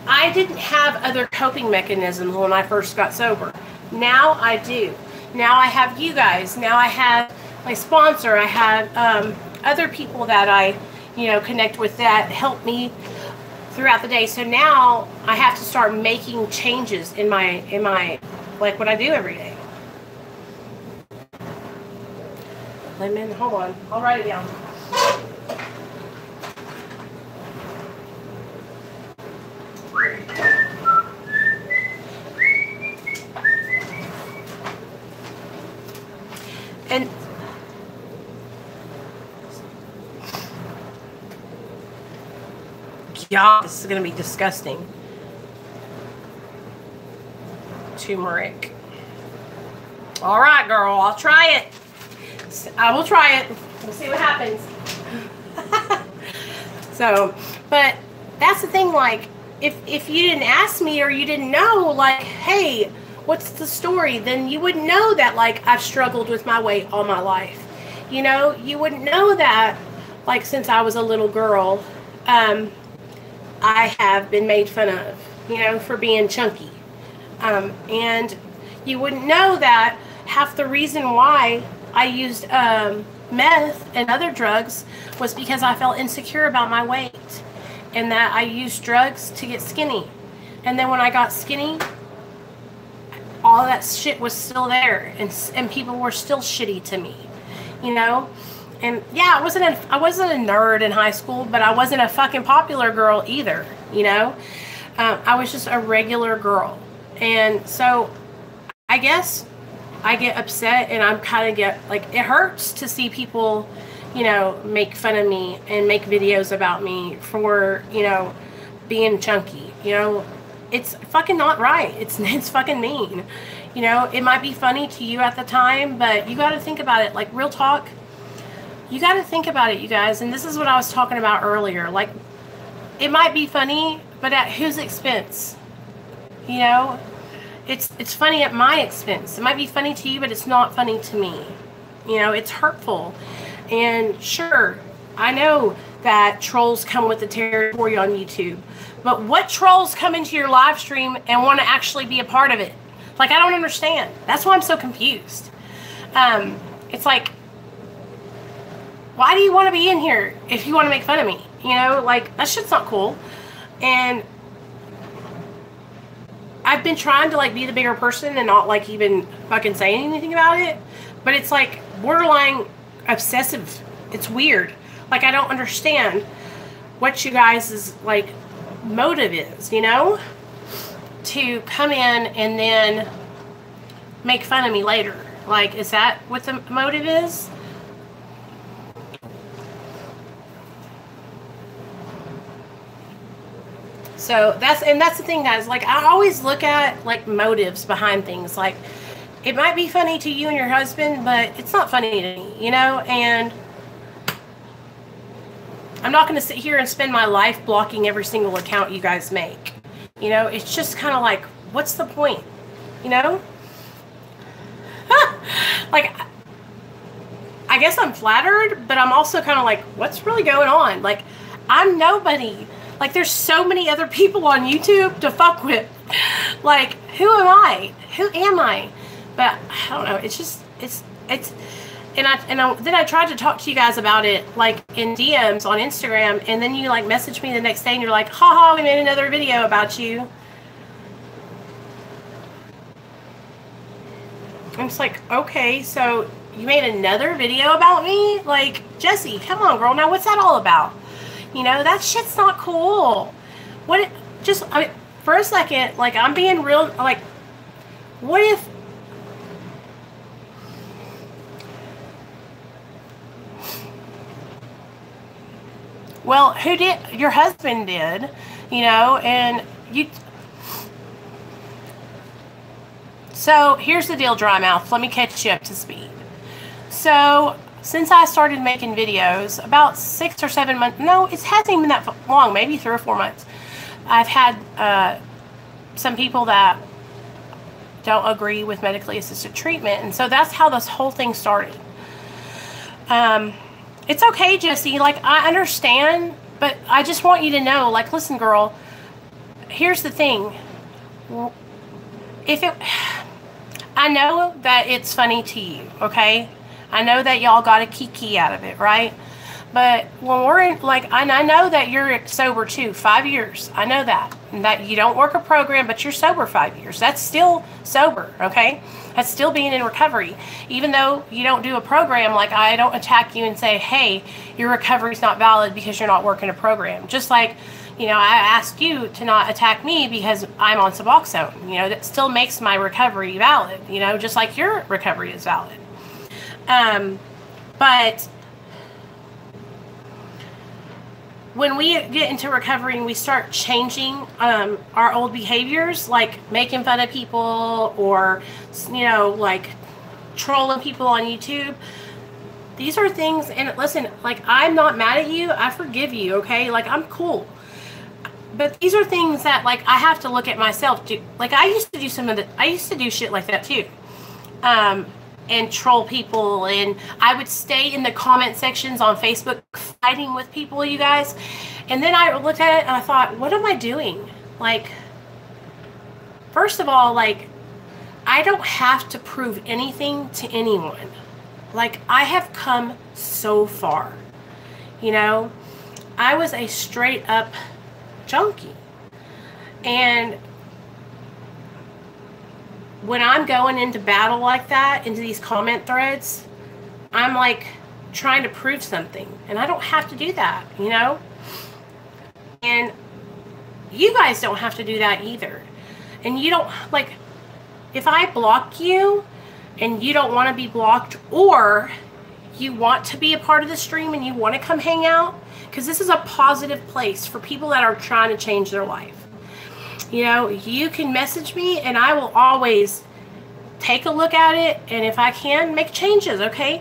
I didn't have other coping mechanisms when I first got sober. Now I do. Now I have you guys. Now I have my sponsor. I have other people that I, you know, connect with that help me throughout the day. So now I have to start making changes in my like what I do every day. Lemon, hold on. I'll write it down. And yeah, this is going to be disgusting. Turmeric. All right, girl, I'll try it. I will try it. We'll see what happens. So, but that's the thing, like, if you didn't ask me or you didn't know, like, hey, what's the story, then you wouldn't know that, like, I've struggled with my weight all my life. You know, you wouldn't know that, like, since I was a little girl, I have been made fun of, you know, for being chunky. And you wouldn't know that half the reason why I used meth and other drugs was because I felt insecure about my weight, and that I used drugs to get skinny. And then when I got skinny, all that shit was still there, and people were still shitty to me, you know. And yeah, I wasn't a nerd in high school, but I wasn't a fucking popular girl either, you know. I was just a regular girl. And so I guess I get upset, and I'm kind of get like, it hurts to see people, you know, make fun of me and make videos about me for, you know, being chunky. You know, it's fucking not right. It's fucking mean. You know, it might be funny to you at the time, but you got to think about it. Like, real talk, you got to think about it, you guys. And this is what I was talking about earlier. Like, it might be funny, but at whose expense? You know, it's funny at my expense. It might be funny to you, but it's not funny to me. You know, it's hurtful. And sure, I know that trolls come with the territory on YouTube. But what trolls come into your live stream and want to actually be a part of it? Like, I don't understand. That's why I'm so confused. It's like, why do you want to be in here if you want to make fun of me? You know, like, that shit's not cool. And I've been trying to, like, be the bigger person and not, like, even fucking say anything about it. But it's, like, borderline obsessive. It's weird. Like, I don't understand what you guys' like, motive is, you know? To come in and then make fun of me later. Like, is that what the motive is? So that's the thing, guys. Like, I always look at, like, motives behind things. Like, it might be funny to you and your husband, but it's not funny to me, you know? And I'm not going to sit here and spend my life blocking every single account you guys make. You know, it's just kind of like, what's the point? You know? Like, I guess I'm flattered, but I'm also kind of like, what's really going on? Like, I'm nobody. Like, there's so many other people on YouTube to fuck with. Like, who am I? Who am I? But I don't know. It's just, it's, then I tried to talk to you guys about it, like, in DMs on Instagram, and then you, like, message me the next day, and you're like, haha, we made another video about you. And it's like, okay, so you made another video about me? Like, Jessie, come on, girl. Now, what's that all about? You know, that shit's not cool. What, I mean, for a second, like, I'm being real, like, what if, well, who did? Your husband did, you know, and you. So here's the deal, dry mouth. Let me catch you up to speed. So since I started making videos, about 6 or 7 months, no, it hasn't even been that long, maybe 3 or 4 months. I've had some people that don't agree with medically assisted treatment, and so that's how this whole thing started. It's okay, Jessie, like, I understand, but I just want you to know, like, listen, girl, here's the thing. I know that it's funny to you, okay? I know that y'all got a kiki out of it, right? But when we're in, like, I know that you're sober too, 5 years. I know that. And that you don't work a program, but you're sober 5 years. That's still sober, okay? That's still being in recovery. Even though you don't do a program, like, I don't attack you and say, hey, your recovery's not valid because you're not working a program. Just like, you know, I asked you to not attack me because I'm on Suboxone. You know, that still makes my recovery valid, you know, just like your recovery is valid. But when we get into recovery and we start changing our old behaviors, like making fun of people or, you know, like trolling people on YouTube, these are things, and listen, like, I'm not mad at you. I forgive you, okay? Like, I'm cool. But these are things that, like, I have to look at myself. Like, I used to do shit like that too. And troll people, and I would stay in the comment sections on Facebook fighting with people, you guys. And then I looked at it and I thought, what am I doing? Like, first of all, like, I don't have to prove anything to anyone. Like, I have come so far, you know. I was a straight up junkie, and when I'm going into battle like that, into these comment threads, I'm like trying to prove something, and I don't have to do that, you know? And you guys don't have to do that either. And you don't, like, if I block you and you don't want to be blocked, or you want to be a part of the stream and you want to come hang out, because this is a positive place for people that are trying to change their life. You know, you can message me and I will always take a look at it, and if I can, make changes, okay?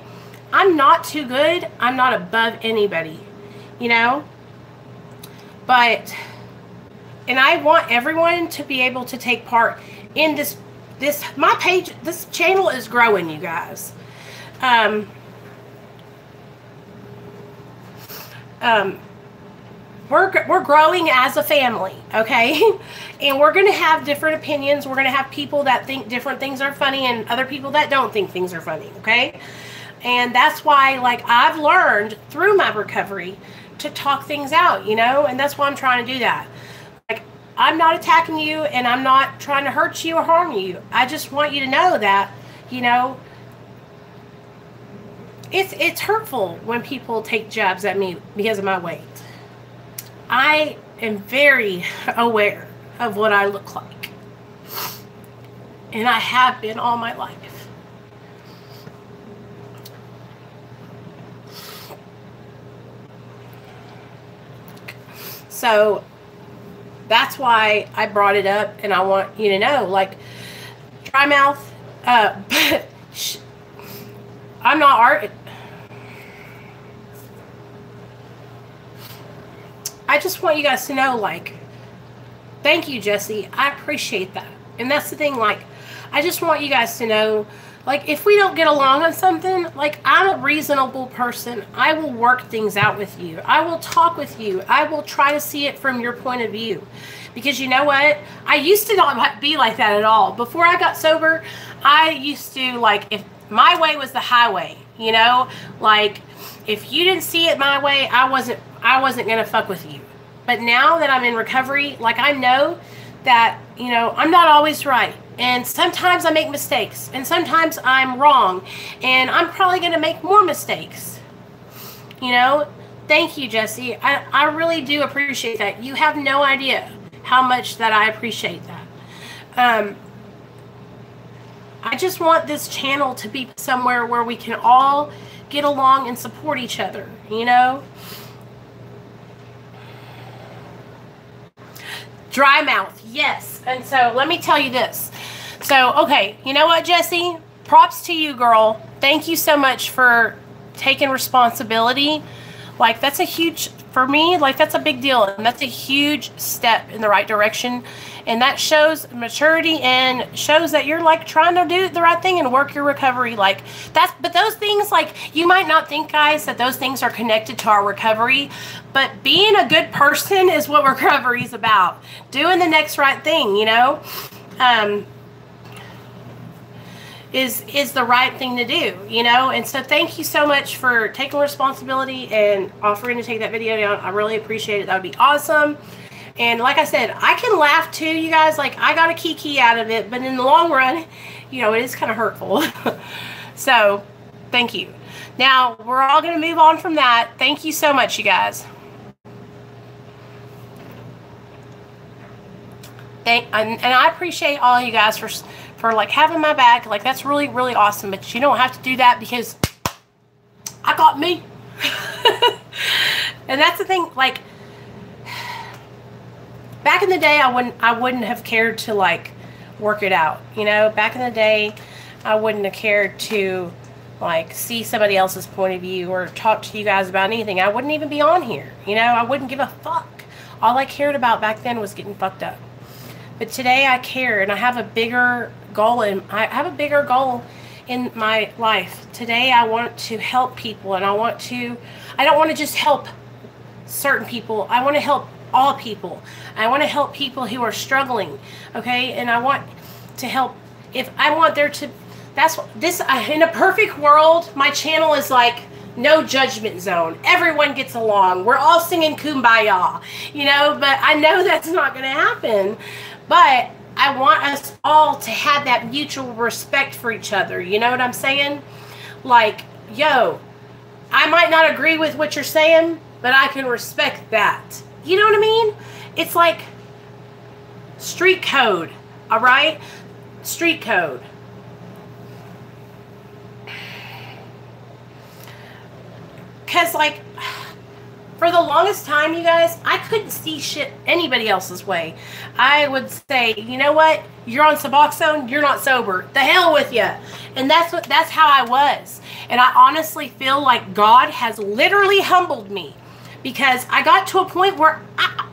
I'm not too good. I'm not above anybody, you know? But, and I want everyone to be able to take part in this my page, this channel is growing, you guys. We're growing as a family, okay? And we're going to have different opinions. We're going to have people that think different things are funny and other people that don't think things are funny, okay? And that's why, like, I've learned through my recovery to talk things out, you know? And that's why I'm trying to do that. Like, I'm not attacking you and I'm not trying to hurt you or harm you. I just want you to know that, you know, it's hurtful when people take jabs at me because of my weight. I am very aware of what I look like. And I have been all my life. So that's why I brought it up, and I want you to know, like, dry mouth, but I'm not I just want you guys to know, like, thank you, Jesse. I appreciate that. And that's the thing, like, I just want you guys to know, like, if we don't get along on something, like, I'm a reasonable person. I will work things out with you. I will talk with you. I will try to see it from your point of view. Because you know what? I used to not be like that at all. Before I got sober, I used to, like, if my way was the highway, you know? Like, if you didn't see it my way, I wasn't going to fuck with you. But now that I'm in recovery, like, I know that, you know, I'm not always right. And sometimes I make mistakes. And sometimes I'm wrong. And I'm probably going to make more mistakes. You know? Thank you, Jesse. I really do appreciate that. You have no idea how much that I appreciate that. I just want this channel to be somewhere where we can all get along and support each other, you know? Dry mouth, yes. And so let me tell you this. So, okay, you know what, Jesse? Props to you, girl. Thank you so much for taking responsibility. Like, that's a huge, for me, like, that's a big deal. And that's a huge step in the right direction. And that shows maturity and shows that you're, like, trying to do the right thing and work your recovery. Like, that's, but those things, like, you might not think, guys, that those things are connected to our recovery. But being a good person is what recovery is about. Doing the next right thing, you know, is the right thing to do, you know? And so thank you so much for taking responsibility and offering to take that video down. I really appreciate it. That would be awesome. And like I said, I can laugh too, you guys. Like, I got a kiki out of it, but in the long run, you know, it is kind of hurtful. So thank you. Now, we're all going to move on from that. Thank you so much, you guys. And I appreciate all you guys for like having my back. Like, that's really, really awesome. But you don't have to do that because I got me. And that's the thing, like, back in the day, I wouldn't have cared to, like, work it out. You know, back in the day, I wouldn't have cared to, like, see somebody else's point of view or talk to you guys about anything. I wouldn't even be on here. You know, I wouldn't give a fuck. All I cared about back then was getting fucked up. But today I care, and I have a bigger goal, and I have a bigger goal in my life. Today I want to help people, and I don't want to just help certain people. I want to help all people. I want to help people who are struggling, okay? And I want to help, if I want there to, that's this, in a perfect world, my channel is like no judgment zone. Everyone gets along. We're all singing Kumbaya, you know, but I know that's not going to happen. But I want us all to have that mutual respect for each other. You know what I'm saying? Like, yo, I might not agree with what you're saying, but I can respect that. You know what I mean? It's like street code, all right? Street code. Because, like, for the longest time, you guys, I couldn't see shit anybody else's way. I would say, you know what? You're on Suboxone. You're not sober. The hell with you. And that's how I was. And I honestly feel like God has literally humbled me, because I got to a point where I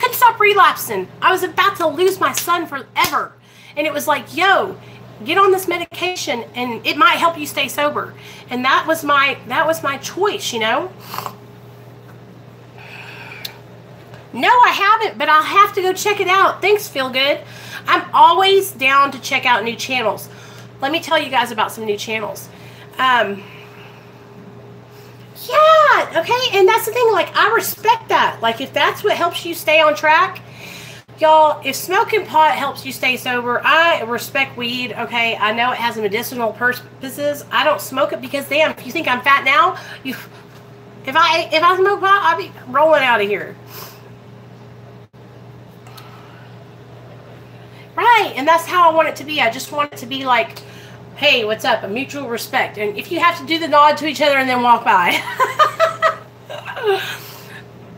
couldn't stop relapsing. I was about to lose my son forever. And it was like, yo, get on this medication and it might help you stay sober. And that was my choice, you know. No, I haven't, but I'll have to go check it out. Thanks, Feel Good. I'm always down to check out new channels. Let me tell you guys about some new channels. Yeah, okay, and that's the thing, like, I respect that. Like, if that's what helps you stay on track, y'all, if smoking pot helps you stay sober, I respect weed, okay? I know it has medicinal purposes. I don't smoke it because, damn, if you think I'm fat now, if I smoke pot, I'd be rolling out of here. Right, and that's how I want it to be. I just want it to be like, hey, what's up? A mutual respect. And if you have to do the nod to each other and then walk by.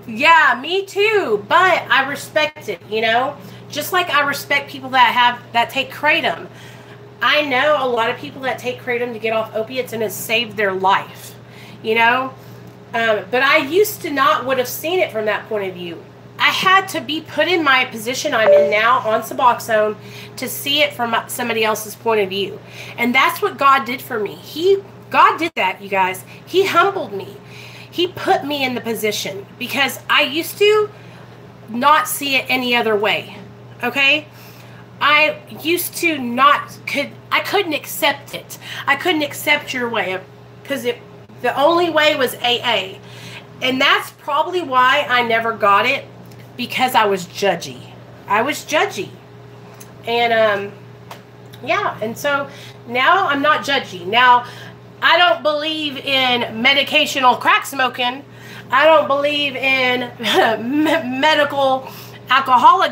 Yeah, me too. But I respect it, you know? Just like I respect people that take kratom. I know a lot of people that take kratom to get off opiates and it's saved their life, you know? But I used to not would have seen it from that point of view. I had to be put in my position I'm in now on Suboxone to see it from somebody else's point of view. And that's what God did for me. God did that, you guys. He humbled me. He put me in the position because I used to not see it any other way. Okay? I used to I couldn't accept it. I couldn't accept your way because the only way was AA. And that's probably why I never got it. Because I was judgy. And, yeah. And so now I'm not judgy. Now, I don't believe in medicational crack smoking. I don't believe in medical alcohol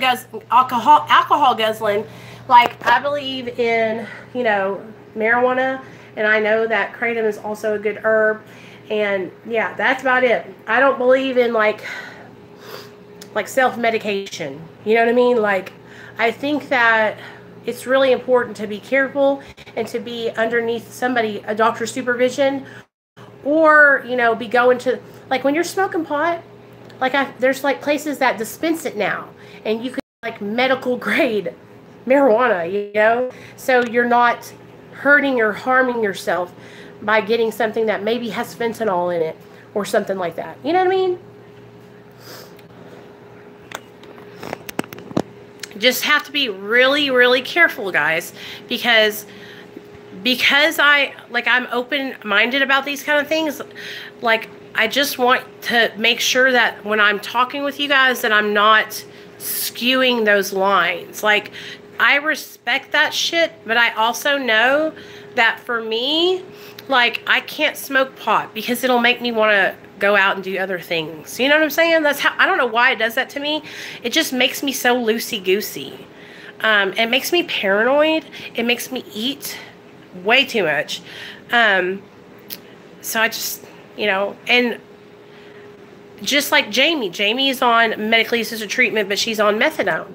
guzzling. Like, I believe in, you know, marijuana. And I know that kratom is also a good herb. And, yeah, that's about it. I don't believe in, like self-medication, you know what I mean? Like, I think that it's really important to be careful and to be underneath a doctor's supervision, or, you know, be going to, like, when you're smoking pot, like, there's, like, places that dispense it now, and you could, like, medical grade marijuana, you know? So you're not hurting or harming yourself by getting something that maybe has fentanyl in it, or something like that, you know what I mean? Just have to be really, really careful, guys, because I'm open-minded about these kind of things. Like, I just want to make sure that when I'm talking with you guys that I'm not skewing those lines. Like, I respect that shit, but I also know that for me, like, I can't smoke pot because it'll make me want to go out and do other things. You know what I'm saying? That's how, I don't know why it does that to me. It just makes me so loosey-goosey. It makes me paranoid. It makes me eat way too much. So I just, you know, and just like Jamie. Jamie is on medically assisted treatment, but she's on methadone.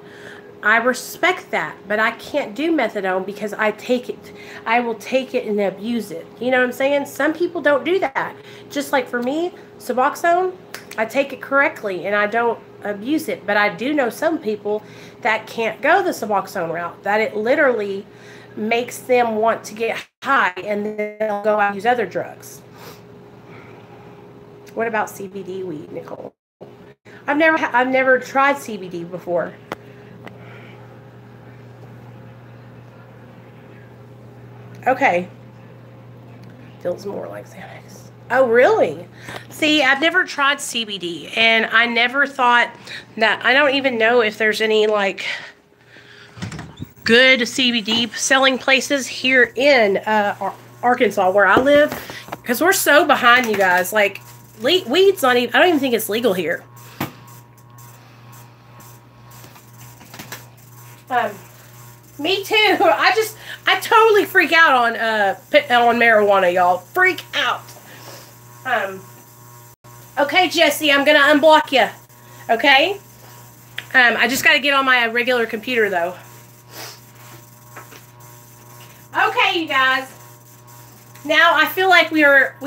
I respect that, but I can't do methadone because I take it. I will take it and abuse it. You know what I'm saying? Some people don't do that. Just like for me, Suboxone, I take it correctly and I don't abuse it. But I do know some people that can't go the Suboxone route, that it literally makes them want to get high and then they'll go out and use other drugs. What about CBD weed, Nicole? I've never tried CBD before. Okay. Feels more like Xanax. Oh, really? See, I've never tried CBD, and I never thought that, I don't even know if there's any, like, good CBD selling places here in Arkansas, where I live, because we're so behind, you guys. Like, weed's not even, I don't even think it's legal here. Me too. I totally freak out on marijuana, y'all. Freak out. Okay, Jesse, I'm gonna unblock you. Okay? I just gotta get on my regular computer though. Okay, you guys. Now I feel like we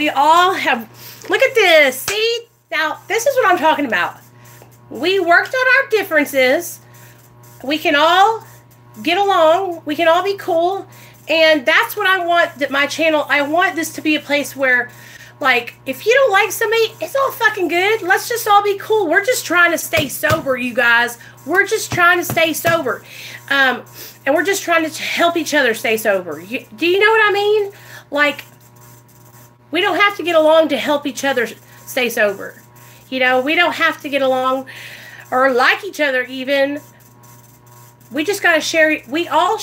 all have, look at this. See? Now, this is what I'm talking about. We worked on our differences. We can all get along. We can all be cool. And that's what I want, that my channel, I want this to be a place where, like, if you don't like somebody, it's all fucking good. Let's just all be cool. We're just trying to stay sober, you guys. We're just trying to stay sober. And we're just trying to help each other stay sober. Do you know what I mean? Like, we don't have to get along to help each other stay sober. You know, we don't have to get along or like each other even. We just got to share. We all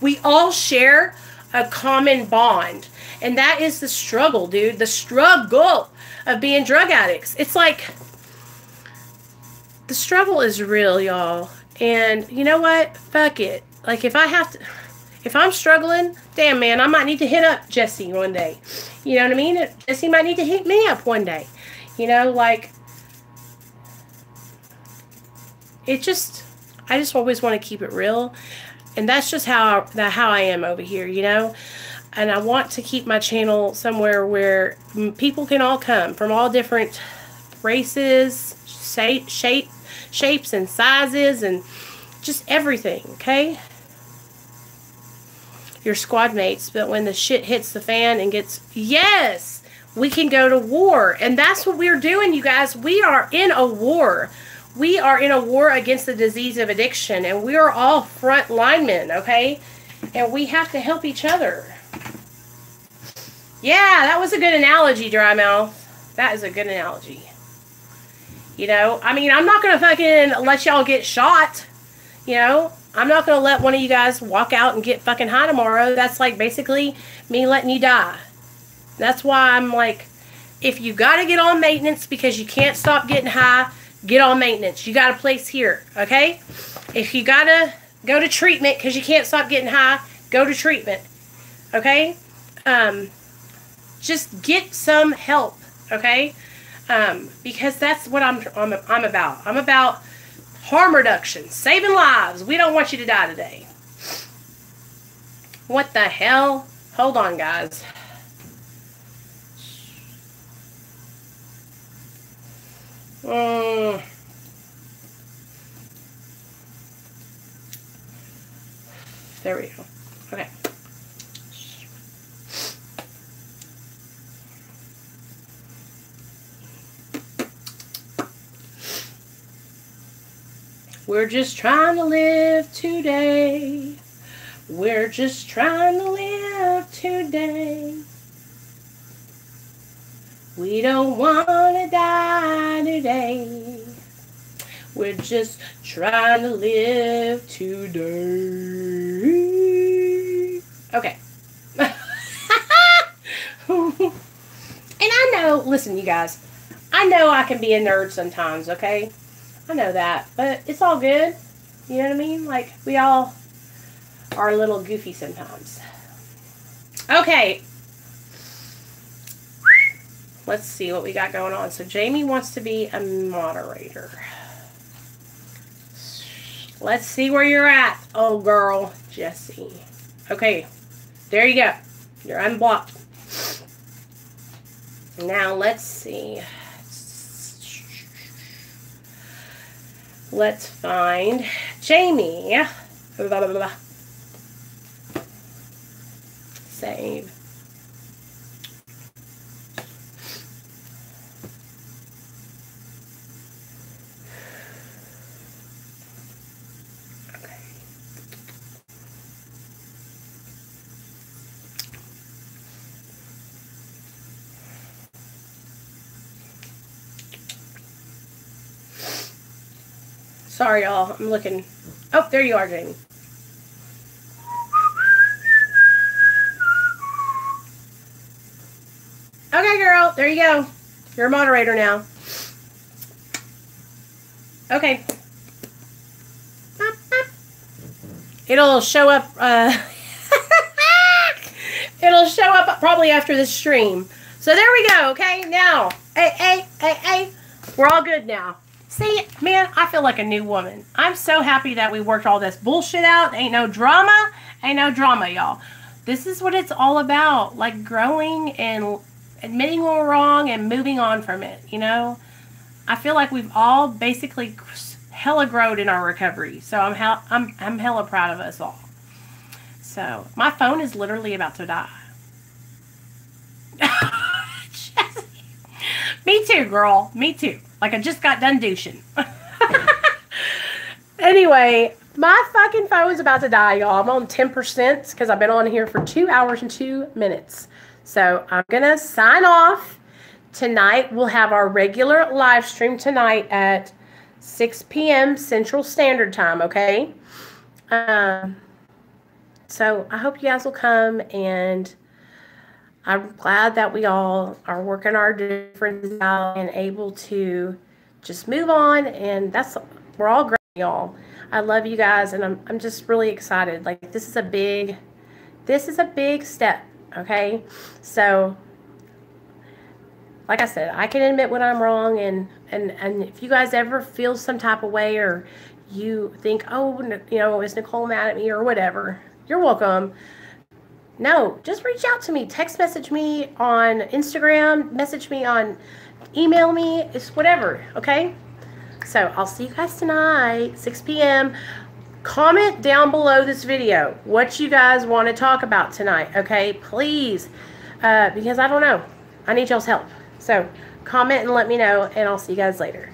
we all share a common bond. And that is the struggle, dude. The struggle of being drug addicts. It's like, the struggle is real, y'all. And you know what? Fuck it. Like, if I'm struggling, damn, man, I might need to hit up Jesse one day. You know what I mean? Jesse might need to hit me up one day. You know, like, I just always want to keep it real. And that's just how I am over here, you know? And I want to keep my channel somewhere where people can all come from all different races, shapes and sizes, and just everything, okay? Your squad mates, but when the shit hits the fan and gets, yes, we can go to war. And that's what we're doing, you guys. We are in a war. We are in a war against the disease of addiction, and we are all front linemen, okay? And we have to help each other. Yeah, that was a good analogy, Dry Mouth. That is a good analogy. You know, I mean, I'm not going to fucking let y'all get shot. You know, I'm not going to let one of you guys walk out and get fucking high tomorrow. That's like basically me letting you die. That's why I'm like, if you got to get on maintenance because you can't stop getting high, get on maintenance. You got a place here, okay? If you got to go to treatment because you can't stop getting high, go to treatment, okay? Just get some help, okay? Because that's what I'm about. I'm about harm reduction, saving lives. We don't want you to die today. What the hell? Hold on, guys. There we go. Okay. We're just trying to live today. We're just trying to live today. We don't want to die today. We're just trying to live today. Okay. And I know, listen, you guys, I know I can be a nerd sometimes, okay? I know that, but it's all good. You know what I mean? Like, we all are a little goofy sometimes. Okay. Let's see what we got going on. So Jamie wants to be a moderator. Let's see where you're at, oh girl, Jessie. Okay, there you go. You're unblocked. Now let's see. Let's find Jamie. Blah, blah, blah, blah. Save. Okay. Sorry, y'all. I'm looking. Oh, there you are, Jamie. Okay, girl. There you go. You're a moderator now. Okay. It'll show up. It'll show up probably after this stream. So there we go. Okay, now. Hey. We're all good now. See, man, I feel like a new woman. I'm so happy that we worked all this bullshit out. Ain't no drama. Ain't no drama, y'all. This is what it's all about. Like, growing and admitting when we're wrong and moving on from it, you know? I feel like we've all basically hella growed in our recovery. So I'm hella proud of us all. So my phone is literally about to die. Me too, girl. Me too. Like I just got done douching. Anyway, my fucking phone's about to die, y'all. I'm on 10% because I've been on here for 2 hours and 2 minutes. So I'm going to sign off. Tonight, we'll have our regular live stream tonight at 6 p.m. Central Standard Time, okay? So I hope you guys will come, and I'm glad that we all are working our differences out and able to just move on, and we're all great, y'all. I love you guys, and I'm just really excited. Like, this is a big step, okay? So, like I said, I can admit when I'm wrong, and if you guys ever feel some type of way, or you think, oh, you know, is Nicole mad at me or whatever, you're welcome. No, just reach out to me. Text message me on Instagram, message me on, email me, it's whatever, okay? So I'll see you guys tonight, 6 p.m. Comment down below this video what you guys want to talk about tonight, okay? Please, because I don't know. I need y'all's help. So comment and let me know, and I'll see you guys later.